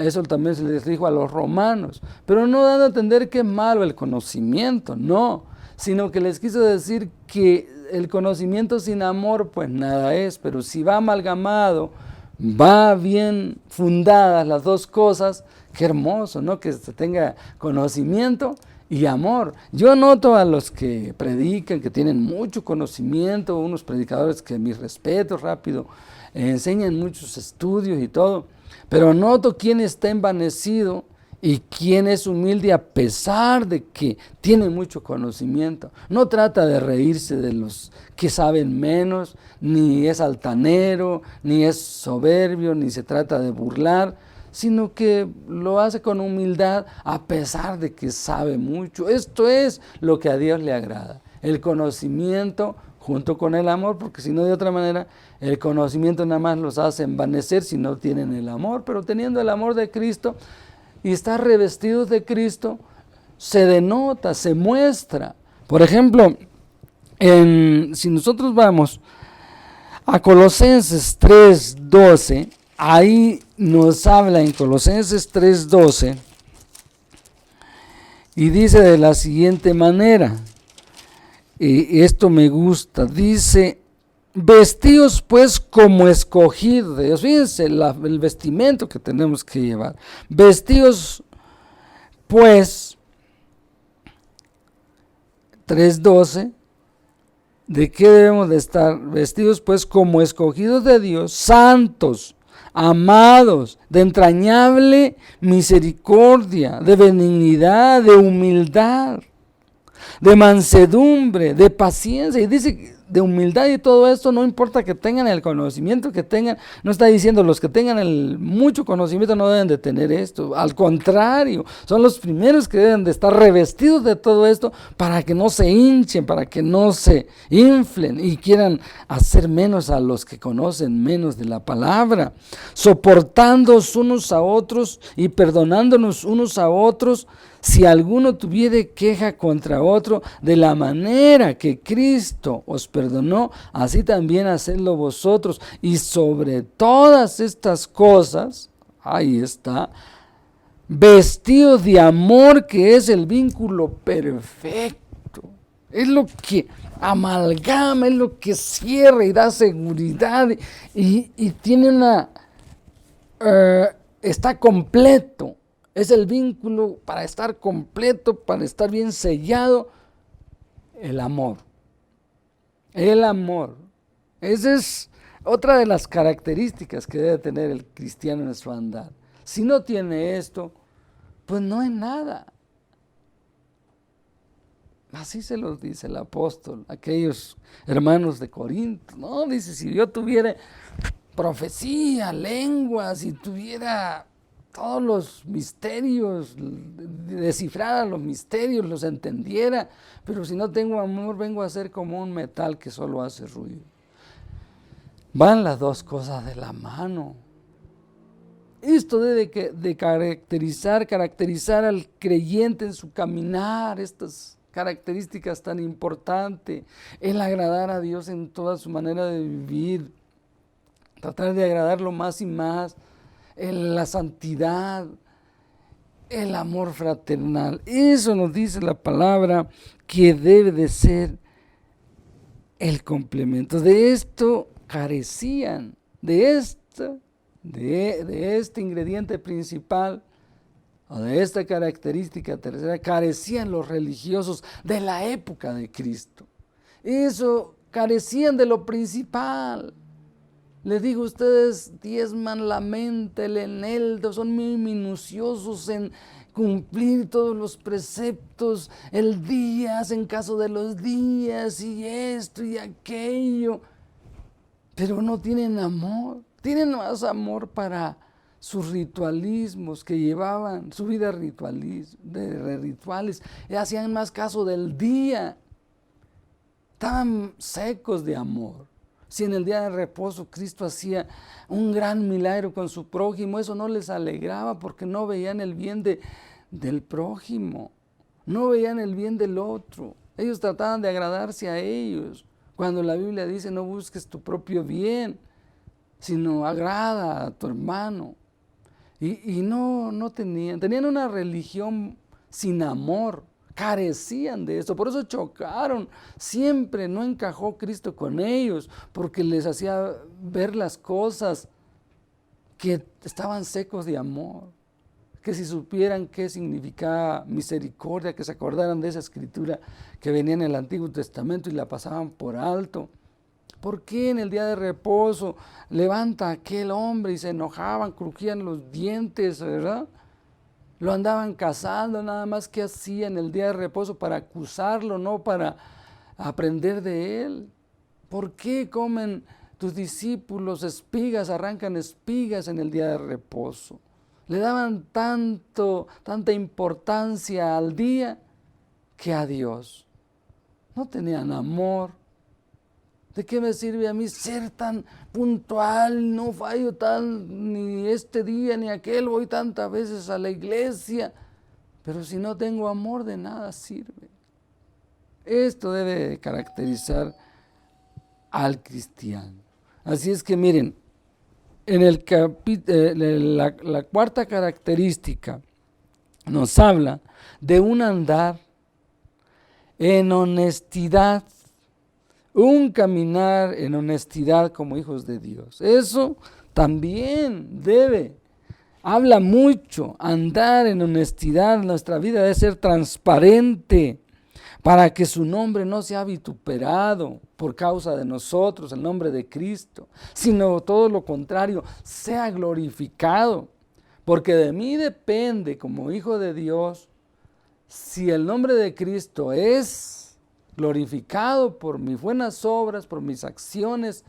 eso también se les dijo a los romanos, pero no dando a entender que es malo el conocimiento, no, sino que les quiso decir que el conocimiento sin amor pues nada es, pero si va amalgamado, va bien fundadas las dos cosas, qué hermoso, ¿no? Que se tenga conocimiento y amor. Yo noto a los que predican, que tienen mucho conocimiento, unos predicadores que mis respetos rápido, enseñan muchos estudios y todo, pero noto quién está envanecido y quién es humilde a pesar de que tiene mucho conocimiento. No trata de reírse de los que saben menos, ni es altanero, ni es soberbio, ni se trata de burlar, sino que lo hace con humildad a pesar de que sabe mucho. Esto es lo que a Dios le agrada, el conocimiento junto con el amor, porque si no, de otra manera, el conocimiento nada más los hace envanecer si no tienen el amor. Pero teniendo el amor de Cristo y estar revestidos de Cristo, se denota, se muestra. Por ejemplo, si nosotros vamos a Colosenses 3:12, ahí nos habla en Colosenses 3:12 y dice de la siguiente manera, y esto me gusta, dice: vestíos pues como escogidos de Dios. Fíjense el vestimento que tenemos que llevar. Vestíos pues, 3:12, ¿de qué debemos de estar? Vestidos pues como escogidos de Dios, santos, amados, de entrañable misericordia, de benignidad, de humildad, de mansedumbre, de paciencia. Y dice de humildad y todo esto, no importa que tengan el conocimiento que tengan, no está diciendo los que tengan el mucho conocimiento no deben de tener esto, al contrario, son los primeros que deben de estar revestidos de todo esto para que no se hinchen, para que no se inflen y quieran hacer menos a los que conocen menos de la palabra, soportándonos unos a otros y perdonándonos unos a otros, si alguno tuviere queja contra otro, de la manera que Cristo os perdonó, así también hacedlo vosotros. Y sobre todas estas cosas, ahí está, vestidos de amor, que es el vínculo perfecto. Es lo que amalgama, es lo que cierra y da seguridad y tiene una... está completo. Es el vínculo para estar completo, para estar bien sellado. El amor. El amor. Esa es otra de las características que debe tener el cristiano en su andar. Si no tiene esto, pues no es nada. Así se los dice el apóstol, aquellos hermanos de Corinto. No, dice, si yo tuviera profecía, lenguas, si tuviera todos los misterios, descifrara los misterios, los entendiera, pero si no tengo amor, vengo a ser como un metal que solo hace ruido. Van las dos cosas de la mano. Esto debe de caracterizar al creyente en su caminar, estas características tan importantes, el agradar a Dios en toda su manera de vivir, tratar de agradarlo más y más, la santidad, el amor fraternal. Eso nos dice la palabra que debe de ser el complemento. De esto carecían, de este ingrediente principal, o de esta característica tercera, carecían los religiosos de la época de Cristo. Eso, carecían de lo principal. Les digo, ustedes diezman la mente, el eneldo, son muy minuciosos en cumplir todos los preceptos, el día, hacen caso de los días y esto y aquello, pero no tienen amor, tienen más amor para sus ritualismos que llevaban, su vida de rituales, y hacían más caso del día, estaban secos de amor. Si en el día de reposo Cristo hacía un gran milagro con su prójimo, eso no les alegraba porque no veían el bien del prójimo, no veían el bien del otro. Ellos trataban de agradarse a ellos, cuando la Biblia dice no busques tu propio bien, sino agrada a tu hermano. Y no tenían una religión sin amor. Carecían de esto, por eso chocaron, siempre no encajó Cristo con ellos, porque les hacía ver las cosas que estaban secos de amor, que si supieran qué significaba misericordia, que se acordaran de esa escritura que venía en el Antiguo Testamento y la pasaban por alto. ¿Por qué en el día de reposo levanta aquel hombre y se enojaban, crujían los dientes, verdad? Lo andaban cazando, nada más que hacía en el día de reposo para acusarlo, no para aprender de él. ¿Por qué comen tus discípulos espigas, arrancan espigas en el día de reposo? Le daban tanta importancia al día que a Dios. No tenían amor. ¿De qué me sirve a mí ser tan puntual? No fallo ni este día ni aquel, voy tantas veces a la iglesia, pero si no tengo amor de nada sirve. Esto debe caracterizar al cristiano. Así es que miren, en la cuarta característica nos habla de un andar en honestidad, un caminar en honestidad como hijos de Dios. Eso también habla mucho, andar en honestidad. Nuestra vida debe ser transparente para que su nombre no sea vituperado por causa de nosotros, el nombre de Cristo, sino todo lo contrario, sea glorificado, porque de mí depende como hijo de Dios, si el nombre de Cristo es glorificado por mis buenas obras, por mis acciones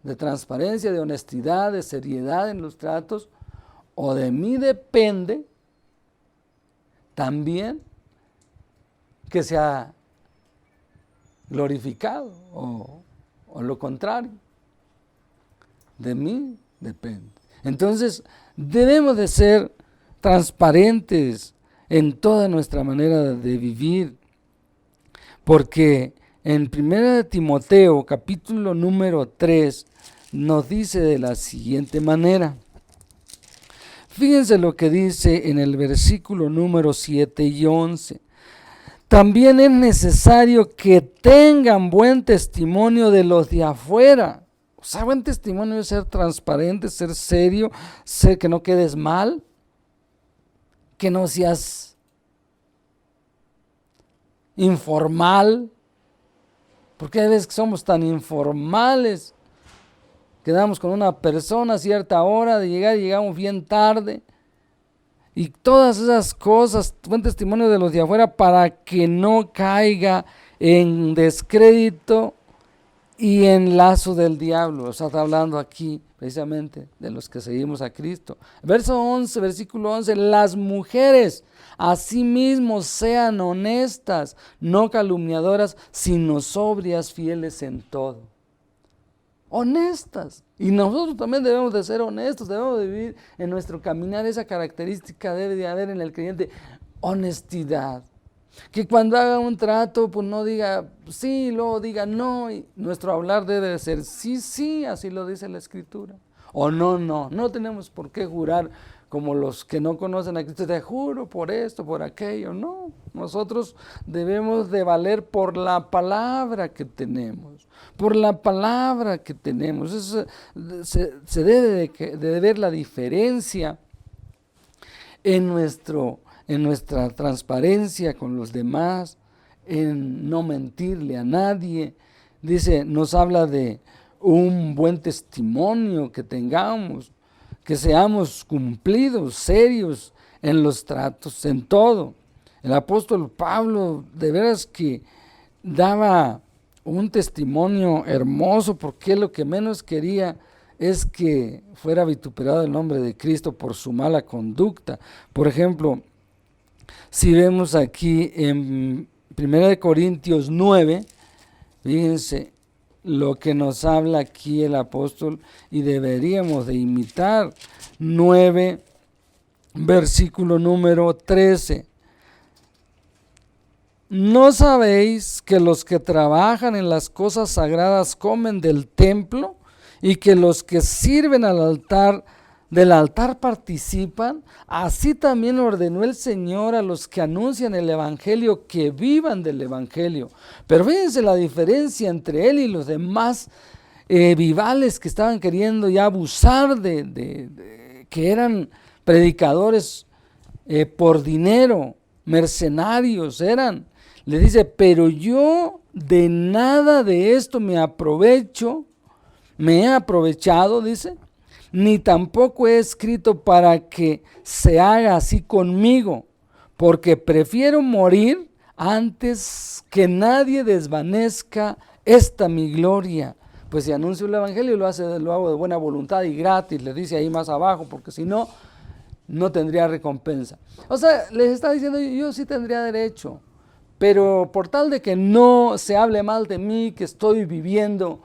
de transparencia, de honestidad, de seriedad en los tratos, o de mí depende también que sea glorificado, o lo contrario. De mí depende. Entonces, debemos de ser transparentes en toda nuestra manera de vivir, porque en 1 Timoteo, capítulo número 3, nos dice de la siguiente manera. Fíjense lo que dice en el versículo número 7 y 11. También es necesario que tengan buen testimonio de los de afuera. O sea, buen testimonio es ser transparente, ser serio, ser que no quedes mal, que no seas informal, porque hay veces que somos tan informales, quedamos con una persona a cierta hora de llegar y llegamos bien tarde, y todas esas cosas, buen testimonio de los de afuera para que no caiga en descrédito y en lazo del diablo. O sea, está hablando aquí precisamente de los que seguimos a Cristo. Versículo 11, las mujeres asimismo sean honestas, no calumniadoras, sino sobrias, fieles en todo. Honestas. Y nosotros también debemos de ser honestos, debemos de vivir en nuestro caminar. Esa característica debe de haber en el creyente, honestidad. Que cuando haga un trato, pues no diga sí, luego diga no. Y nuestro hablar debe de ser sí, sí, así lo dice la Escritura. O no, no. No tenemos por qué jurar como los que no conocen a Cristo. Te juro por esto, por aquello. No, nosotros debemos de valer por la palabra que tenemos. Por la palabra que tenemos. Eso se debe de ver la diferencia en nuestra transparencia con los demás, en no mentirle a nadie. Dice, nos habla de un buen testimonio que tengamos, que seamos cumplidos, serios en los tratos, en todo. El apóstol Pablo, de veras que daba un testimonio hermoso, porque lo que menos quería es que fuera vituperado el nombre de Cristo por su mala conducta. Por ejemplo, si vemos aquí en 1 Corintios 9, fíjense lo que nos habla aquí el apóstol y deberíamos de imitar. 9, versículo número 13. ¿No sabéis que los que trabajan en las cosas sagradas comen del templo y que los que sirven del altar participan? Así también ordenó el Señor a los que anuncian el Evangelio que vivan del Evangelio. Pero fíjense la diferencia entre él y los demás vivales que estaban queriendo ya abusar que eran predicadores por dinero, mercenarios eran. Le dice, pero yo de nada de esto me he aprovechado, dice, ni tampoco he escrito para que se haga así conmigo, porque prefiero morir antes que nadie desvanezca esta mi gloria. Pues si anuncio el evangelio lo hago de buena voluntad y gratis, le dice ahí más abajo, porque si no, no tendría recompensa. O sea, les está diciendo, yo sí tendría derecho, pero por tal de que no se hable mal de mí, que estoy viviendo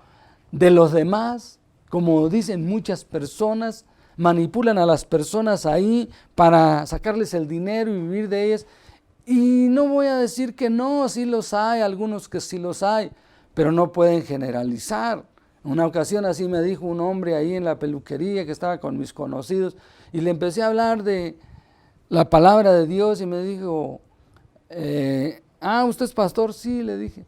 de los demás, como dicen muchas personas, manipulan a las personas ahí para sacarles el dinero y vivir de ellas. Y no voy a decir que no, sí los hay, algunos que sí los hay, pero no pueden generalizar. Una ocasión así me dijo un hombre ahí en la peluquería que estaba con mis conocidos y le empecé a hablar de la palabra de Dios y me dijo, ¿usted es pastor? Sí, le dije.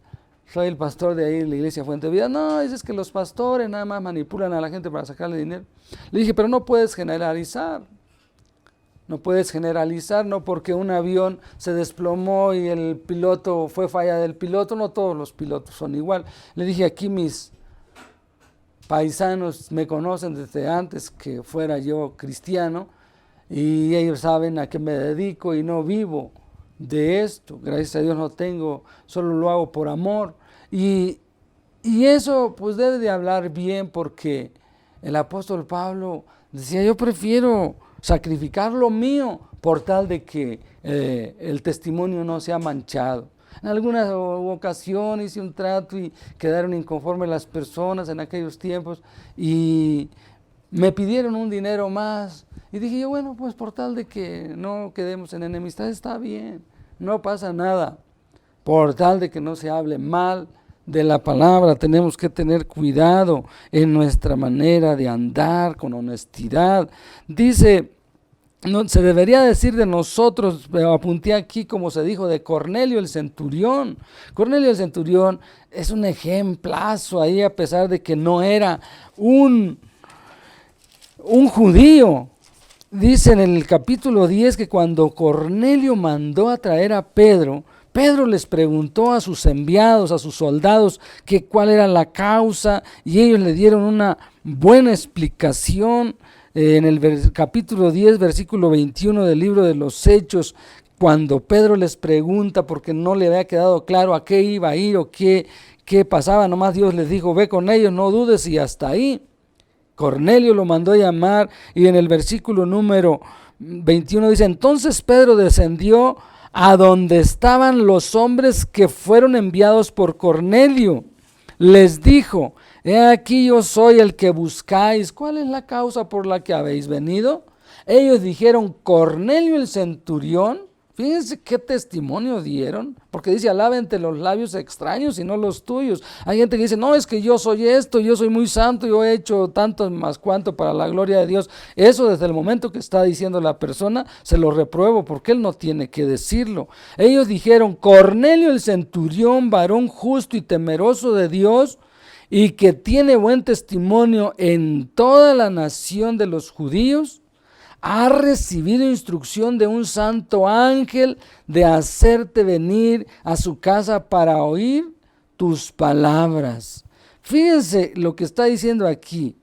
Soy el pastor de ahí de la iglesia Fuente de Vida. No, dices que los pastores nada más manipulan a la gente para sacarle dinero. Le dije, pero no puedes generalizar. No puedes generalizar, no porque un avión se desplomó y el piloto fue falla del piloto, no todos los pilotos son igual. Le dije, aquí mis paisanos me conocen desde antes que fuera yo cristiano y ellos saben a qué me dedico y no vivo de esto. Gracias a Dios no tengo, solo lo hago por amor. Y eso pues debe de hablar bien, porque el apóstol Pablo decía, yo prefiero sacrificar lo mío por tal de que el testimonio no sea manchado. En alguna ocasión hice un trato y quedaron inconformes las personas en aquellos tiempos y me pidieron un dinero más y dije yo, bueno, pues por tal de que no quedemos en enemistad, está bien, no pasa nada. Por tal de que no se hable mal de la palabra, tenemos que tener cuidado en nuestra manera de andar con honestidad. Dice, no, se debería decir de nosotros, pero apunté aquí como se dijo de Cornelio el centurión. Cornelio el centurión es un ejemplazo ahí, a pesar de que no era un judío. Dice en el capítulo 10 que cuando Cornelio mandó a traer a Pedro, Pedro les preguntó a sus enviados, a sus soldados, que cuál era la causa, y ellos le dieron una buena explicación. En el capítulo 10, versículo 21 del libro de los Hechos, cuando Pedro les pregunta porque no le había quedado claro a qué iba a ir o qué pasaba, nomás Dios les dijo, ve con ellos, no dudes, y hasta ahí. Cornelio lo mandó a llamar, y en el versículo número 21 dice, entonces Pedro descendió a donde estaban los hombres que fueron enviados por Cornelio. Les dijo, he aquí yo soy el que buscáis. ¿Cuál es la causa por la que habéis venido? Ellos dijeron, Cornelio el centurión. Fíjense qué testimonio dieron, porque dice, alábente los labios extraños y no los tuyos. Hay gente que dice, no, es que yo soy esto, yo soy muy santo, yo he hecho tanto más cuanto para la gloria de Dios. Eso desde el momento que está diciendo la persona, se lo repruebo, porque él no tiene que decirlo. Ellos dijeron, Cornelio el centurión, varón justo y temeroso de Dios, y que tiene buen testimonio en toda la nación de los judíos, ha recibido instrucción de un santo ángel de hacerte venir a su casa para oír tus palabras. Fíjense lo que está diciendo aquí.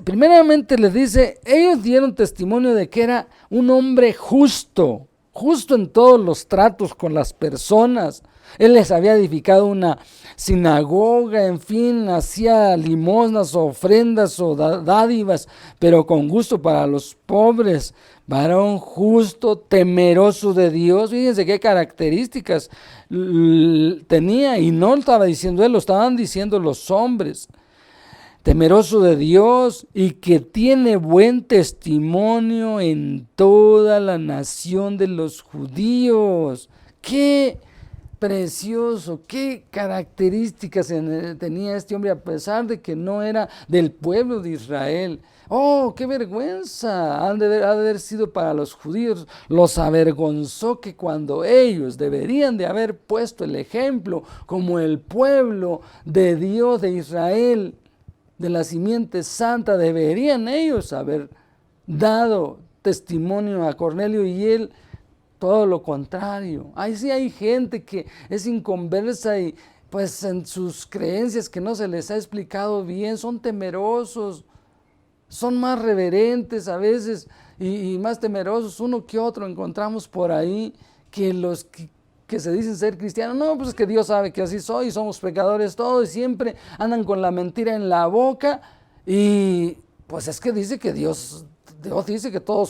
Primeramente les dice, ellos dieron testimonio de que era un hombre justo en todos los tratos con las personas. Él les había edificado una sinagoga, en fin, hacía limosnas, ofrendas o dádivas, pero con gusto para los pobres. Varón justo, temeroso de Dios. Fíjense qué características tenía, y no lo estaba diciendo él, lo estaban diciendo los hombres. Temeroso de Dios y que tiene buen testimonio en toda la nación de los judíos. ¡Qué precioso! ¡Qué características tenía este hombre, a pesar de que no era del pueblo de Israel! ¡Oh, qué vergüenza! Ha de haber sido para los judíos. Los avergonzó que cuando ellos deberían de haber puesto el ejemplo como el pueblo de Dios de Israel, de la simiente santa, deberían ellos haber dado testimonio a Cornelio, y él todo lo contrario. Ahí sí hay gente que es inconversa y pues en sus creencias que no se les ha explicado bien, son temerosos, son más reverentes a veces y más temerosos uno que otro encontramos por ahí, que los que se dicen ser cristianos. No, pues es que Dios sabe que así soy, somos pecadores todos, y siempre andan con la mentira en la boca, y pues es que dice que Dios dice que todo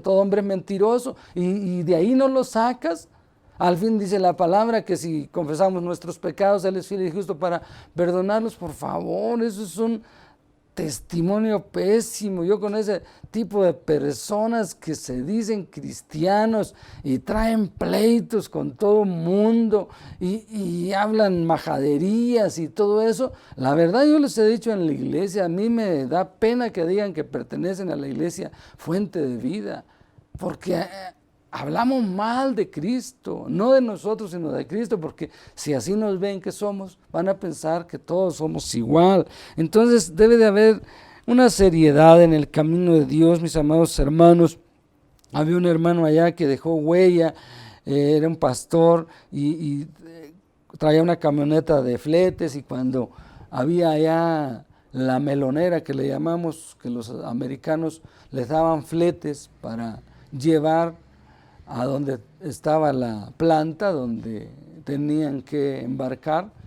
hombre es mentiroso, y de ahí no lo sacas. Al fin dice la palabra que si confesamos nuestros pecados, Él es fiel y justo para perdonarlos. Por favor, eso es un testimonio pésimo. Yo con ese tipo de personas que se dicen cristianos y traen pleitos con todo mundo y hablan majaderías y todo eso, la verdad yo les he dicho en la iglesia, a mí me da pena que digan que pertenecen a la iglesia Fuente de Vida, porque hablamos mal de Cristo, no de nosotros, sino de Cristo, porque si así nos ven que somos, van a pensar que todos somos igual. Entonces debe de haber una seriedad en el camino de Dios, mis amados hermanos. Había un hermano allá que dejó huella, era un pastor y traía una camioneta de fletes, y cuando había allá la melonera que le llamamos, que los americanos les daban fletes para llevar a donde estaba la planta, donde tenían que embarcar,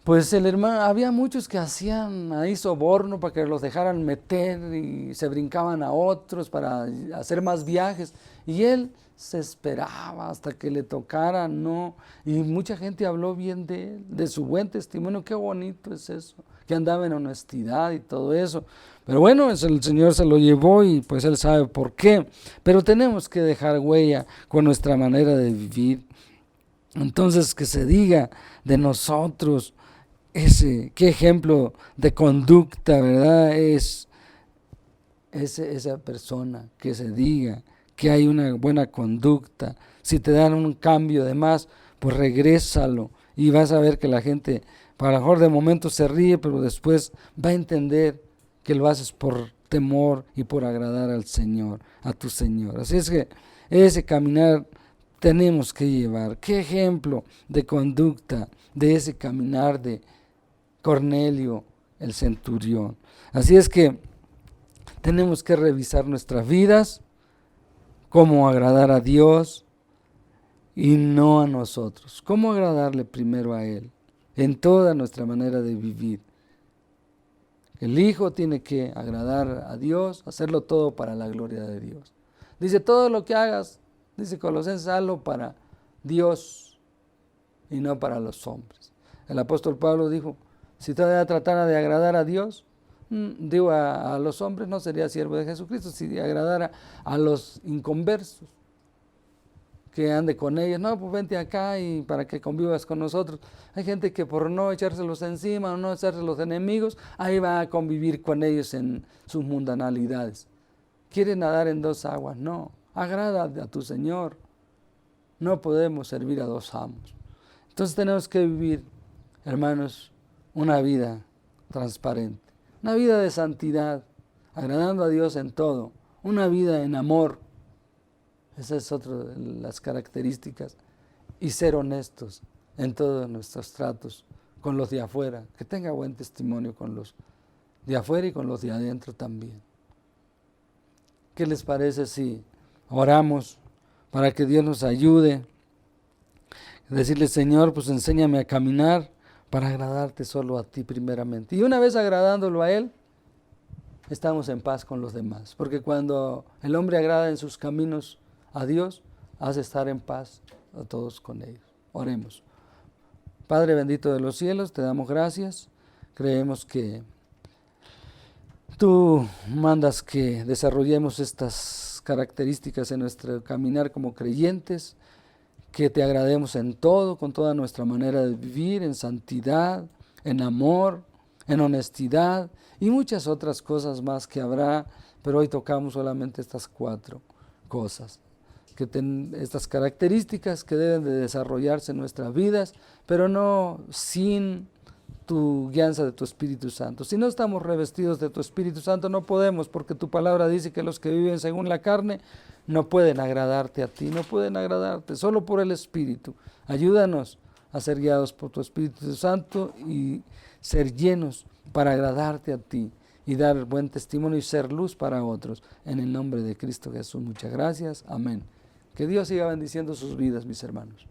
pues el hermano, había muchos que hacían ahí soborno para que los dejaran meter y se brincaban a otros para hacer más viajes, y él se esperaba hasta que le tocara, ¿no? Y mucha gente habló bien de él, de su buen testimonio. Qué bonito es eso, que andaba en honestidad y todo eso. Pero bueno, el Señor se lo llevó y pues Él sabe por qué. Pero tenemos que dejar huella con nuestra manera de vivir. Entonces, que se diga de nosotros qué ejemplo de conducta, ¿verdad? Es esa persona, que se diga que hay una buena conducta. Si te dan un cambio de más, pues regrésalo, y vas a ver que la gente, para lo mejor de momento se ríe, pero después va a entender que lo haces por temor y por agradar al Señor, a tu Señor. Así es que ese caminar tenemos que llevar. ¿Qué ejemplo de conducta de ese caminar de Cornelio el centurión? Así es que tenemos que revisar nuestras vidas, cómo agradar a Dios y no a nosotros. Cómo agradarle primero a Él en toda nuestra manera de vivir. El Hijo tiene que agradar a Dios, hacerlo todo para la gloria de Dios. Dice, todo lo que hagas, dice Colosenses, hazlo para Dios y no para los hombres. El apóstol Pablo dijo, si todavía tratara de agradar a Dios, a los hombres, no sería siervo de Jesucristo. Si agradara a los inconversos, que ande con ellos, no, pues vente acá y para que convivas con nosotros. Hay gente que por no echárselos encima o no echárselos enemigos, ahí va a convivir con ellos en sus mundanalidades. Quiere nadar en dos aguas, no, agrada a tu Señor. No podemos servir a dos amos. Entonces tenemos que vivir, hermanos, una vida transparente. Una vida de santidad, agradando a Dios en todo, una vida en amor. Esa es otra de las características. Y ser honestos en todos nuestros tratos con los de afuera, que tenga buen testimonio con los de afuera y con los de adentro también. ¿Qué les parece si oramos para que Dios nos ayude? Decirle, Señor, pues enséñame a caminar para agradarte solo a ti primeramente. Y una vez agradándolo a Él, estamos en paz con los demás. Porque cuando el hombre agrada en sus caminos a Dios, hace estar en paz a todos con ellos. Oremos. Padre bendito de los cielos, te damos gracias. Creemos que tú mandas que desarrollemos estas características en nuestro caminar como creyentes, que te agrademos en todo, con toda nuestra manera de vivir, en santidad, en amor, en honestidad y muchas otras cosas más que habrá, pero hoy tocamos solamente estas 4 cosas, estas características que deben de desarrollarse en nuestras vidas, pero no sin tu guianza de tu Espíritu Santo. Si no estamos revestidos de tu Espíritu Santo, no podemos, porque tu palabra dice que los que viven según la carne no pueden agradarte a ti, no pueden agradarte, solo por el Espíritu. Ayúdanos a ser guiados por tu Espíritu Santo y ser llenos para agradarte a ti y dar buen testimonio y ser luz para otros. En el nombre de Cristo Jesús, muchas gracias. Amén. Que Dios siga bendiciendo sus vidas, mis hermanos.